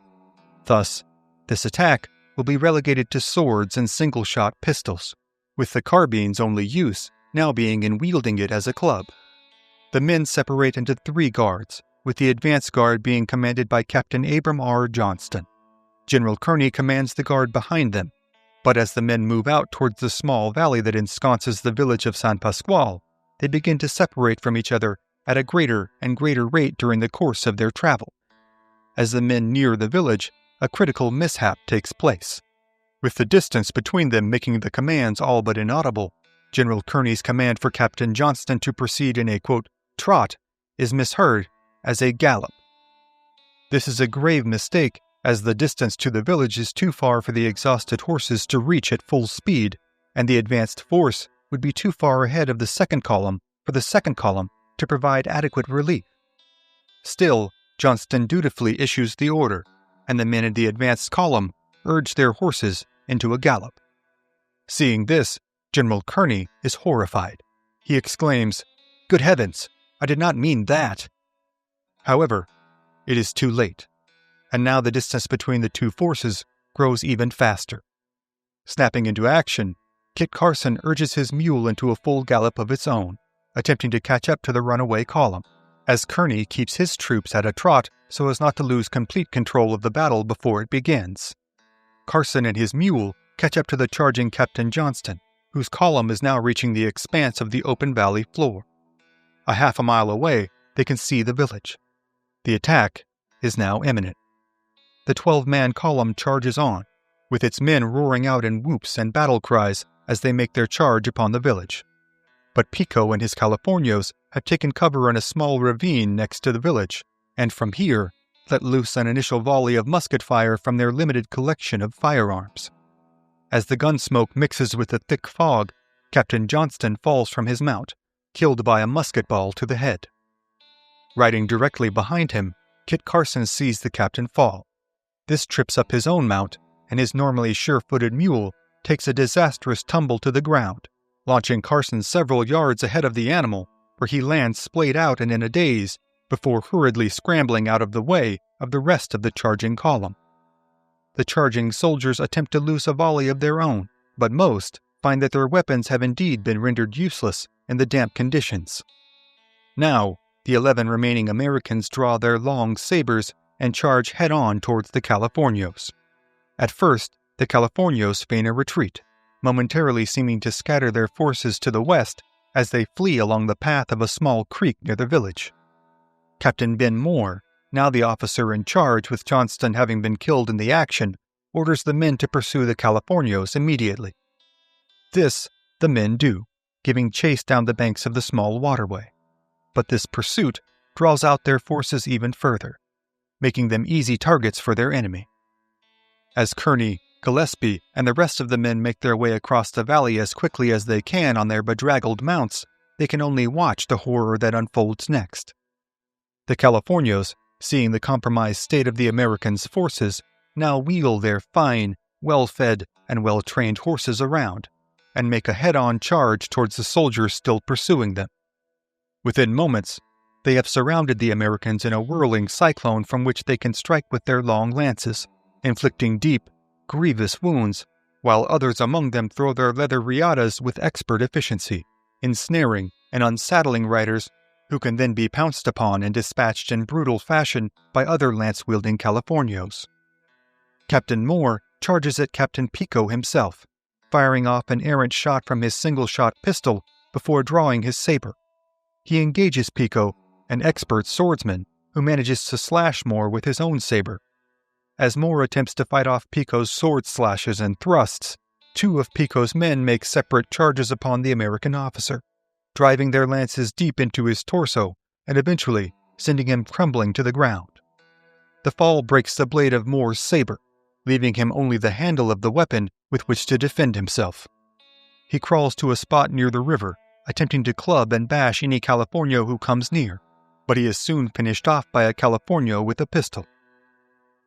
Thus, this attack will be relegated to swords and single-shot pistols, with the carbine's only use now being in wielding it as a club. The men separate into 3 guards, with the advance guard being commanded by Captain Abram R. Johnston. General Kearny commands the guard behind them, but as the men move out towards the small valley that ensconces the village of San Pasqual, they begin to separate from each other at a greater and greater rate during the course of their travel. As the men near the village, a critical mishap takes place. With the distance between them making the commands all but inaudible, General Kearny's command for Captain Johnston to proceed in a, quote, trot is misheard as a gallop. This is a grave mistake, as the distance to the village is too far for the exhausted horses to reach at full speed, and the advanced force would be too far ahead of the second column for the second column to provide adequate relief. Still, Johnston dutifully issues the order, and the men in the advanced column urge their horses into a gallop. Seeing this, General Kearny is horrified. He exclaims, "Good heavens, I did not mean that!" However, it is too late, and now the distance between the two forces grows even faster. Snapping into action, Kit Carson urges his mule into a full gallop of its own, attempting to catch up to the runaway column, as Kearny keeps his troops at a trot so as not to lose complete control of the battle before it begins. Carson and his mule catch up to the charging Captain Johnston, whose column is now reaching the expanse of the open valley floor. A half a mile away, they can see the village. The attack is now imminent. The 12-man column charges on, with its men roaring out in whoops and battle cries as they make their charge upon the village. But Pico and his Californios have taken cover in a small ravine next to the village, and from here let loose an initial volley of musket fire from their limited collection of firearms. As the gun smoke mixes with the thick fog, Captain Johnston falls from his mount, killed by a musket ball to the head. Riding directly behind him, Kit Carson sees the captain fall. This trips up his own mount, and his normally sure-footed mule takes a disastrous tumble to the ground, launching Carson several yards ahead of the animal, where he lands splayed out and in a daze, before hurriedly scrambling out of the way of the rest of the charging column. The charging soldiers attempt to loose a volley of their own, but most find that their weapons have indeed been rendered useless in the damp conditions. Now, the 11 remaining Americans draw their long sabers and charge head-on towards the Californios. At first, the Californios feign a retreat, momentarily seeming to scatter their forces to the west as they flee along the path of a small creek near the village. Captain Ben Moore, now the officer in charge with Johnston having been killed in the action, orders the men to pursue the Californios immediately. This the men do, giving chase down the banks of the small waterway. But this pursuit draws out their forces even further, making them easy targets for their enemy. As Kearny, Gillespie, and the rest of the men make their way across the valley as quickly as they can on their bedraggled mounts, they can only watch the horror that unfolds next. The Californios, seeing the compromised state of the Americans' forces, now wheel their fine, well-fed, and well-trained horses around, and make a head-on charge towards the soldiers still pursuing them. Within moments, they have surrounded the Americans in a whirling cyclone from which they can strike with their long lances, inflicting deep, grievous wounds, while others among them throw their leather riatas with expert efficiency, ensnaring and unsaddling riders who can then be pounced upon and dispatched in brutal fashion by other lance-wielding Californios. Captain Moore charges at Captain Pico himself, firing off an errant shot from his single-shot pistol before drawing his saber. He engages Pico, an expert swordsman, who manages to slash Moore with his own saber. As Moore attempts to fight off Pico's sword slashes and thrusts, 2 of Pico's men make separate charges upon the American officer, driving their lances deep into his torso and eventually sending him crumbling to the ground. The fall breaks the blade of Moore's saber, leaving him only the handle of the weapon with which to defend himself. He crawls to a spot near the river, attempting to club and bash any Californio who comes near, but he is soon finished off by a Californio with a pistol.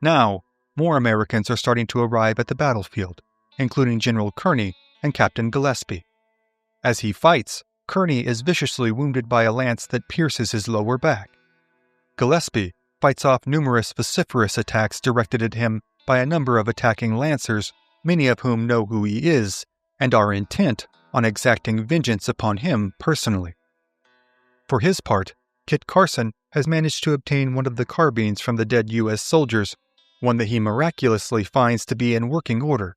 Now, more Americans are starting to arrive at the battlefield, including General Kearny and Captain Gillespie. As he fights, Kearny is viciously wounded by a lance that pierces his lower back. Gillespie fights off numerous vociferous attacks directed at him by a number of attacking lancers, many of whom know who he is and are intent on exacting vengeance upon him personally. For his part, Kit Carson has managed to obtain one of the carbines from the dead U.S. soldiers, one that he miraculously finds to be in working order.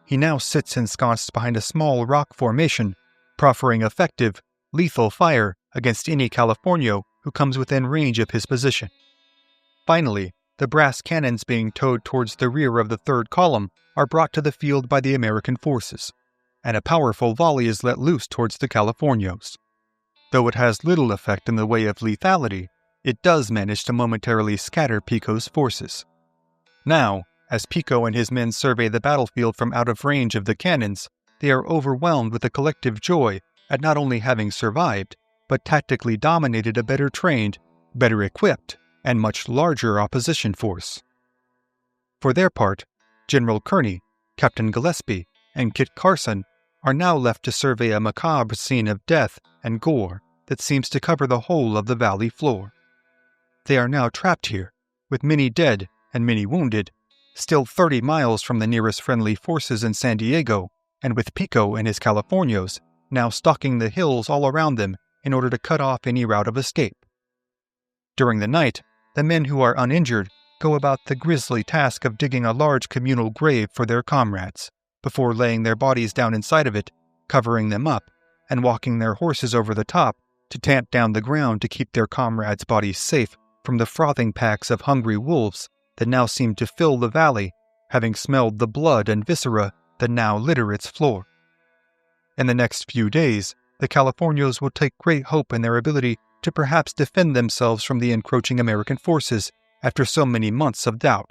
He now sits ensconced behind a small rock formation, proffering effective, lethal fire against any Californio who comes within range of his position. Finally, the brass cannons being towed towards the rear of the third column are brought to the field by the American forces, and a powerful volley is let loose towards the Californios. Though it has little effect in the way of lethality, it does manage to momentarily scatter Pico's forces. Now, as Pico and his men survey the battlefield from out of range of the cannons, they are overwhelmed with a collective joy at not only having survived, but tactically dominated a better trained, better equipped, and much larger opposition force. For their part, General Kearny, Captain Gillespie, and Kit Carson are now left to survey a macabre scene of death and gore that seems to cover the whole of the valley floor. They are now trapped here, with many dead and many wounded, still 30 miles from the nearest friendly forces in San Diego, and with Pico and his Californios now stalking the hills all around them in order to cut off any route of escape. During the night, the men who are uninjured go about the grisly task of digging a large communal grave for their comrades, before laying their bodies down inside of it, covering them up, and walking their horses over the top to tamp down the ground to keep their comrades' bodies safe from the frothing packs of hungry wolves that now seem to fill the valley, having smelled the blood and viscera that now litter its floor. In the next few days, the Californios will take great hope in their ability to perhaps defend themselves from the encroaching American forces after so many months of doubt.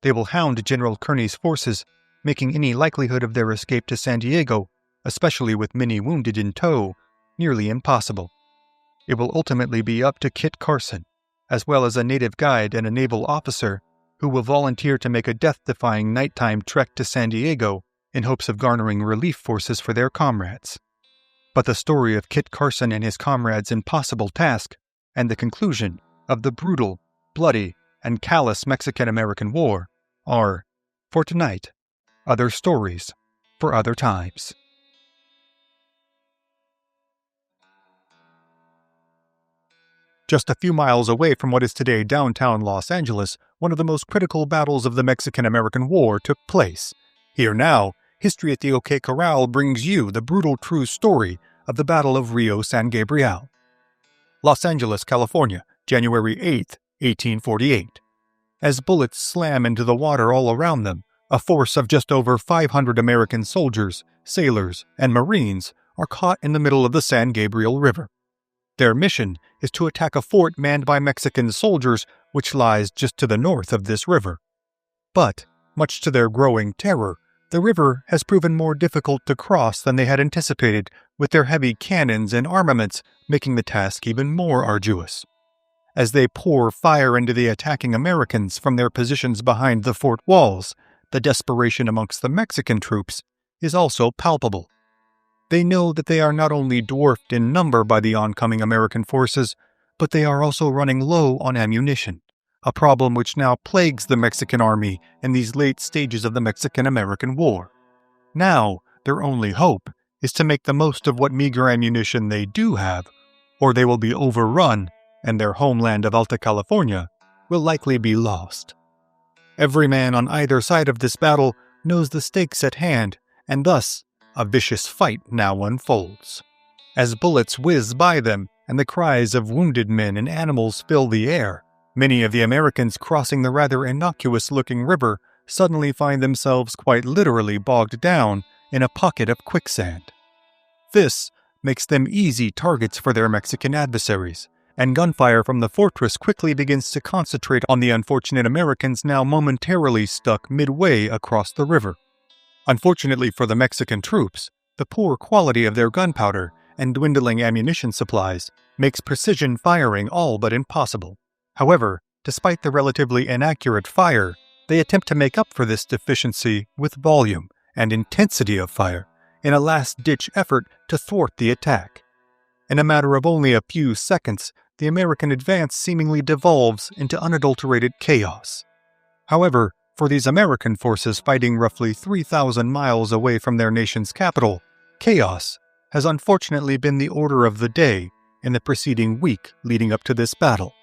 They will hound General Kearny's forces, making any likelihood of their escape to San Diego, especially with many wounded in tow, nearly impossible. It will ultimately be up to Kit Carson, as well as a native guide and a naval officer, who will volunteer to make a death-defying nighttime trek to San Diego in hopes of garnering relief forces for their comrades. But the story of Kit Carson and his comrades' impossible task, and the conclusion of the brutal, bloody, and callous Mexican-American War are, for tonight, other stories for other times. Just a few miles away from what is today downtown Los Angeles, one of the most critical battles of the Mexican-American War took place. Here now, History at the OK Corral brings you the brutal true story of the Battle of Rio San Gabriel. Los Angeles, California, January 8, 1848. As bullets slam into the water all around them, a force of just over 500 American soldiers, sailors, and Marines are caught in the middle of the San Gabriel River. Their mission is to attack a fort manned by Mexican soldiers which lies just to the north of this river. But, much to their growing terror, the river has proven more difficult to cross than they had anticipated, with their heavy cannons and armaments making the task even more arduous. As they pour fire into the attacking Americans from their positions behind the fort walls, the desperation amongst the Mexican troops is also palpable. They know that they are not only dwarfed in number by the oncoming American forces, but they are also running low on ammunition, a problem which now plagues the Mexican army in these late stages of the Mexican-American War. Now, their only hope is to make the most of what meager ammunition they do have, or they will be overrun, and their homeland of Alta California will likely be lost. Every man on either side of this battle knows the stakes at hand, and thus, a vicious fight now unfolds. As bullets whiz by them and the cries of wounded men and animals fill the air, many of the Americans crossing the rather innocuous-looking river suddenly find themselves quite literally bogged down in a pocket of quicksand. This makes them easy targets for their Mexican adversaries, and gunfire from the fortress quickly begins to concentrate on the unfortunate Americans now momentarily stuck midway across the river. Unfortunately for the Mexican troops, the poor quality of their gunpowder and dwindling ammunition supplies makes precision firing all but impossible. However, despite the relatively inaccurate fire, They attempt to make up for this deficiency with volume and intensity of fire in a last-ditch effort to thwart the attack. In a matter of only a few seconds, the American advance seemingly devolves into unadulterated chaos. However, for these American forces fighting roughly 3,000 miles away from their nation's capital, chaos has unfortunately been the order of the day in the preceding week leading up to this battle.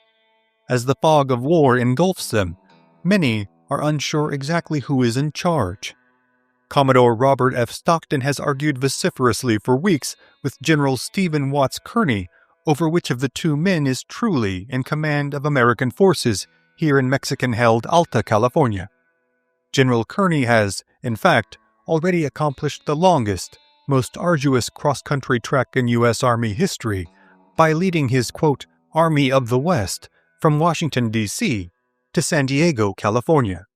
As the fog of war engulfs them, many are unsure exactly who is in charge. Commodore Robert F. Stockton has argued vociferously for weeks with General Stephen Watts Kearny over which of the two men is truly in command of American forces here in Mexican-held Alta California. General Kearny has, in fact, already accomplished the longest, most arduous cross-country trek in U.S. Army history by leading his, quote, Army of the West from Washington, D.C. to San Diego, California.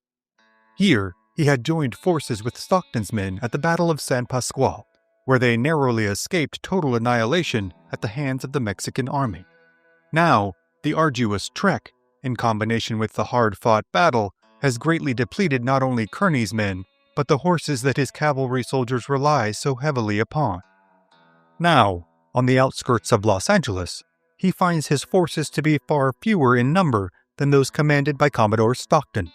Here, he had joined forces with Stockton's men at the Battle of San Pasqual, where they narrowly escaped total annihilation at the hands of the Mexican army. Now, the arduous trek, in combination with the hard-fought battle, has greatly depleted not only Kearny's men, but the horses that his cavalry soldiers rely so heavily upon. Now, on the outskirts of Los Angeles, he finds his forces to be far fewer in number than those commanded by Commodore Stockton.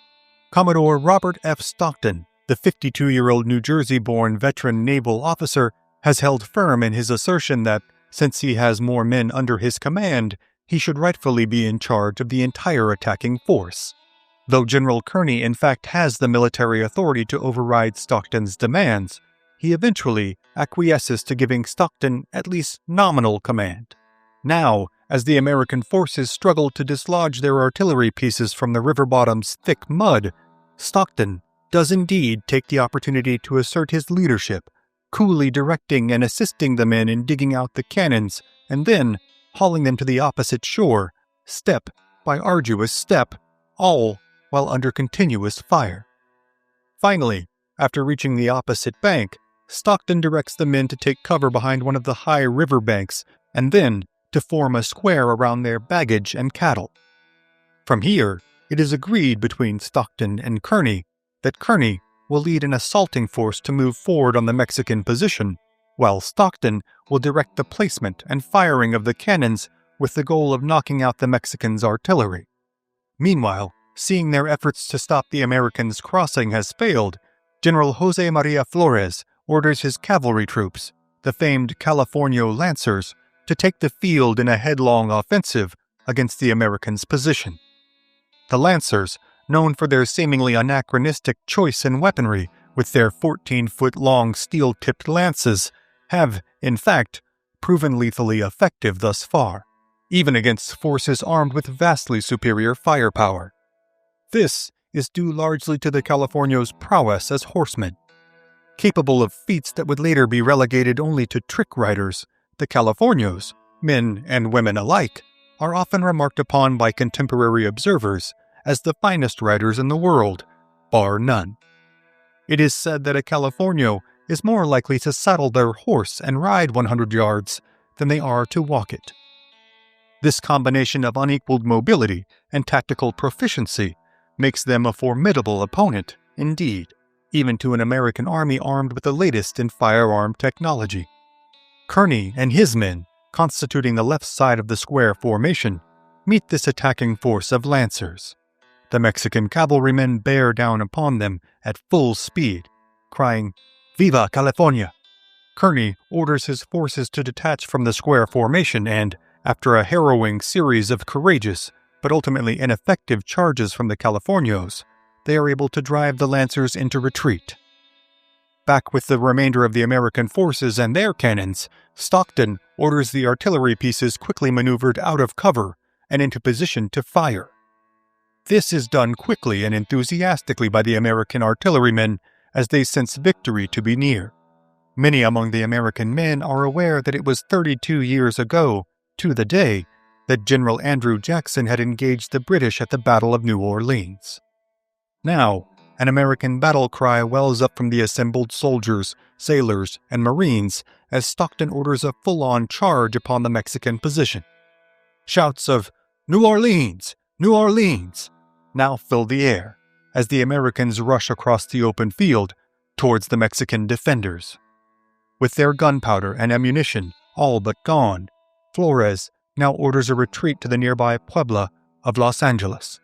Commodore Robert F. Stockton, the 52-year-old New Jersey-born veteran naval officer, has held firm in his assertion that, since he has more men under his command, he should rightfully be in charge of the entire attacking force. Though General Kearny in fact has the military authority to override Stockton's demands, he eventually acquiesces to giving Stockton at least nominal command. Now, as the American forces struggle to dislodge their artillery pieces from the river bottom's thick mud, Stockton does indeed take the opportunity to assert his leadership, coolly directing and assisting the men in digging out the cannons and then hauling them to the opposite shore, step by arduous step, all while under continuous fire. Finally, after reaching the opposite bank, Stockton directs the men to take cover behind one of the high river banks and then to form a square around their baggage and cattle. From here, it is agreed between Stockton and Kearny that Kearny will lead an assaulting force to move forward on the Mexican position, while Stockton will direct the placement and firing of the cannons with the goal of knocking out the Mexicans' artillery. Meanwhile, seeing their efforts to stop the Americans' crossing has failed, General Jose Maria Flores orders his cavalry troops, the famed California Lancers, to take the field in a headlong offensive against the Americans' position. The Lancers, known for their seemingly anachronistic choice in weaponry with their 14-foot-long steel-tipped lances, have, in fact, proven lethally effective thus far, even against forces armed with vastly superior firepower. This is due largely to the Californios' prowess as horsemen. Capable of feats that would later be relegated only to trick riders, the Californios, men and women alike, are often remarked upon by contemporary observers as the finest riders in the world, bar none. It is said that a Californio is more likely to saddle their horse and ride 100 yards than they are to walk it. This combination of unequaled mobility and tactical proficiency makes them a formidable opponent, indeed, even to an American army armed with the latest in firearm technology. Kearny and his men, constituting the left side of the square formation, meet this attacking force of lancers. The Mexican cavalrymen bear down upon them at full speed, crying, "Viva California!" Kearny orders his forces to detach from the square formation and, after a harrowing series of courageous but ultimately ineffective charges from the Californios, they are able to drive the Lancers into retreat. Back with the remainder of the American forces and their cannons, Stockton orders the artillery pieces quickly maneuvered out of cover and into position to fire. This is done quickly and enthusiastically by the American artillerymen as they sense victory to be near. Many among the American men are aware that it was 32 years ago, to the day, that General Andrew Jackson had engaged the British at the Battle of New Orleans. Now, an American battle cry wells up from the assembled soldiers, sailors, and Marines as Stockton orders a full-on charge upon the Mexican position. Shouts of "New Orleans! New Orleans!" now fill the air, as the Americans rush across the open field towards the Mexican defenders. With their gunpowder and ammunition all but gone, Flores now orders a retreat to the nearby Puebla of Los Angeles.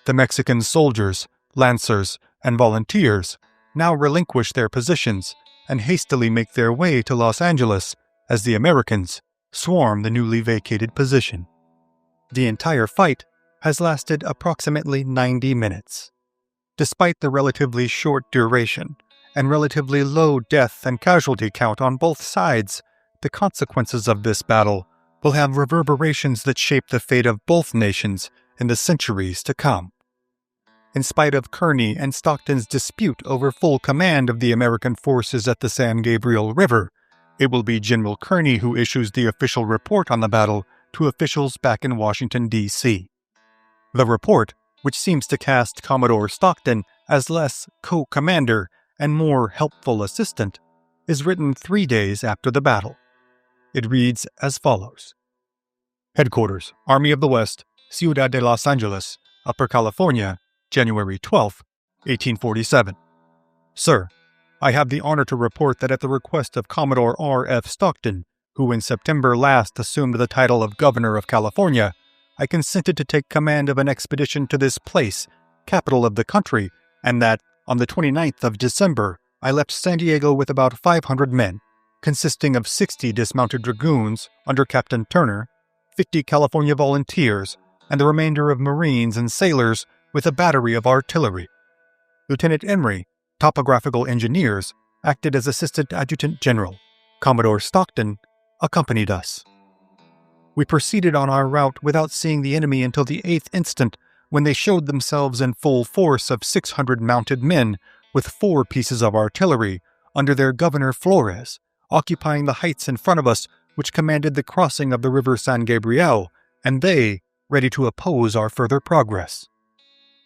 The Mexican soldiers, lancers, and volunteers now relinquish their positions and hastily make their way to Los Angeles as the Americans swarm the newly vacated position. The entire fight has lasted approximately 90 minutes. Despite the relatively short duration and relatively low death and casualty count on both sides, the consequences of this battle will have reverberations that shape the fate of both nations in the centuries to come. In spite of Kearny and Stockton's dispute over full command of the American forces at the San Gabriel River, it will be General Kearny who issues the official report on the battle to officials back in Washington, D.C. The report, which seems to cast Commodore Stockton as less co-commander and more helpful assistant, is written 3 days after the battle. It reads as follows. Headquarters, Army of the West, Ciudad de Los Angeles, Upper California, January 12, 1847. Sir, I have the honor to report that at the request of Commodore R.F. Stockton, who in September last assumed the title of Governor of California, I consented to take command of an expedition to this place, capital of the country, and that, on the 29th of December, I left San Diego with about 500 men, consisting of 60 dismounted dragoons under Captain Turner, 50 California volunteers, and the remainder of Marines and sailors with a battery of artillery. Lieutenant Emery, topographical engineers, acted as Assistant Adjutant General. Commodore Stockton accompanied us. We proceeded on our route without seeing the enemy until the 8th instant, when they showed themselves in full force of 600 mounted men with 4 pieces of artillery under their Governor Flores, occupying the heights in front of us which commanded the crossing of the river San Gabriel, and they ready to oppose our further progress.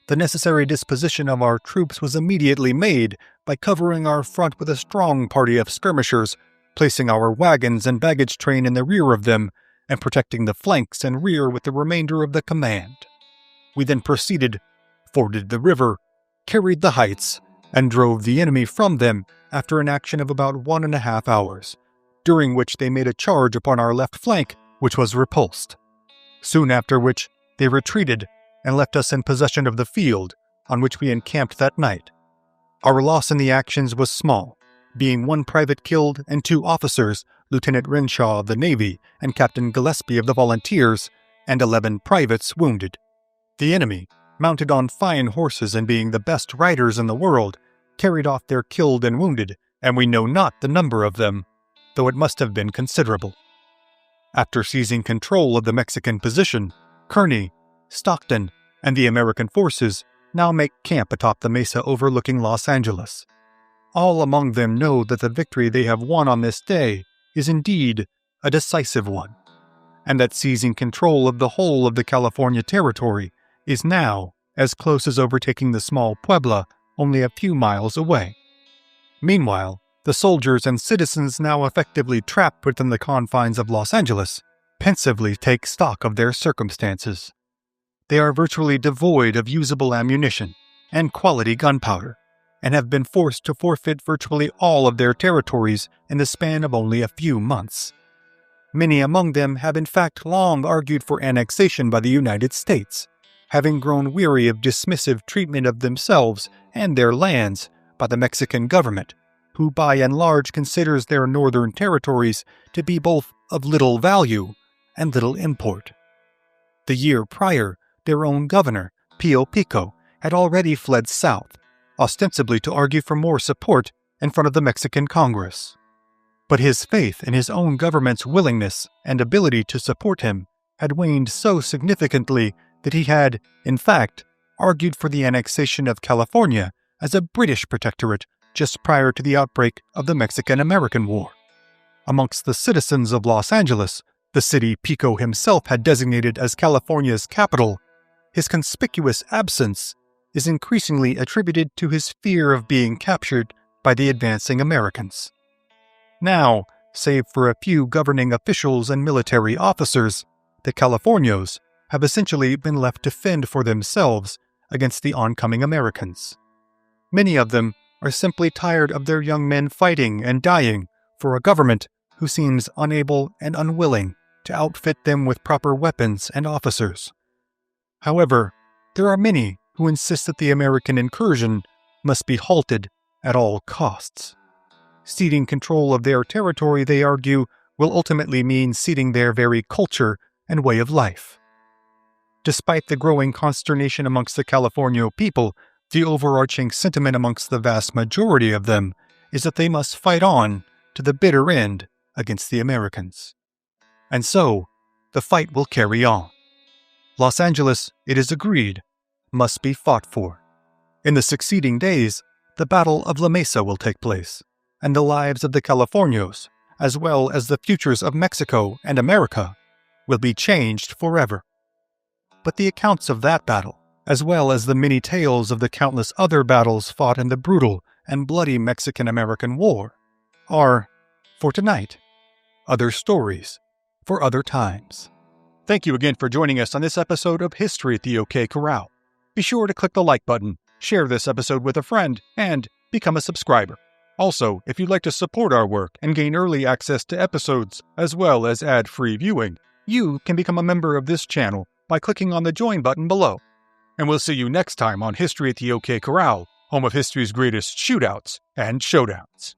The necessary disposition of our troops was immediately made by covering our front with a strong party of skirmishers, placing our wagons and baggage train in the rear of them, and protecting the flanks and rear with the remainder of the command. We then proceeded, forded the river, carried the heights, and drove the enemy from them after an action of about 1.5 hours, during which they made a charge upon our left flank, which was repulsed. Soon after which they retreated and left us in possession of the field on which we encamped that night. Our loss in the actions was small, being 1 private killed and 2 officers, Lieutenant Renshaw of the Navy and Captain Gillespie of the Volunteers, and 11 privates wounded. The enemy, mounted on fine horses and being the best riders in the world, carried off their killed and wounded, and we know not the number of them, though it must have been considerable. After seizing control of the Mexican position, Kearny, Stockton, and the American forces now make camp atop the mesa overlooking Los Angeles. All among them know that the victory they have won on this day is indeed a decisive one, and that seizing control of the whole of the California territory is now as close as overtaking the small Puebla only a few miles away. Meanwhile, the soldiers and citizens now effectively trapped within the confines of Los Angeles pensively take stock of their circumstances. They are virtually devoid of usable ammunition and quality gunpowder, and have been forced to forfeit virtually all of their territories in the span of only a few months. Many among them have in fact long argued for annexation by the United States, having grown weary of dismissive treatment of themselves and their lands by the Mexican government, who by and large considers their northern territories to be both of little value and little import. The year prior, their own governor, Pio Pico, had already fled south, ostensibly to argue for more support in front of the Mexican Congress. But his faith in his own government's willingness and ability to support him had waned so significantly that he had, in fact, argued for the annexation of California as a British protectorate just prior to the outbreak of the Mexican-American War. Amongst the citizens of Los Angeles, the city Pico himself had designated as California's capital, his conspicuous absence is increasingly attributed to his fear of being captured by the advancing Americans. Now, save for a few governing officials and military officers, the Californios have essentially been left to fend for themselves against the oncoming Americans. Many of them are simply tired of their young men fighting and dying for a government who seems unable and unwilling to outfit them with proper weapons and officers. However, there are many who insist that the American incursion must be halted at all costs. Ceding control of their territory, they argue, will ultimately mean ceding their very culture and way of life. Despite the growing consternation amongst the Californio people, the overarching sentiment amongst the vast majority of them is that they must fight on to the bitter end against the Americans. And so, the fight will carry on. Los Angeles, it is agreed, must be fought for. In the succeeding days, the Battle of La Mesa will take place, and the lives of the Californios, as well as the futures of Mexico and America, will be changed forever. But the accounts of that battle, as well as the many tales of the countless other battles fought in the brutal and bloody Mexican-American War, are, for tonight, other stories for other times. Thank you again for joining us on this episode of History at the OK Corral. Be sure to click the like button, share this episode with a friend, and become a subscriber. Also, if you'd like to support our work and gain early access to episodes, as well as ad-free viewing, you can become a member of this channel by clicking on the join button below. And we'll see you next time on History at the OK Corral, home of history's greatest shootouts and showdowns.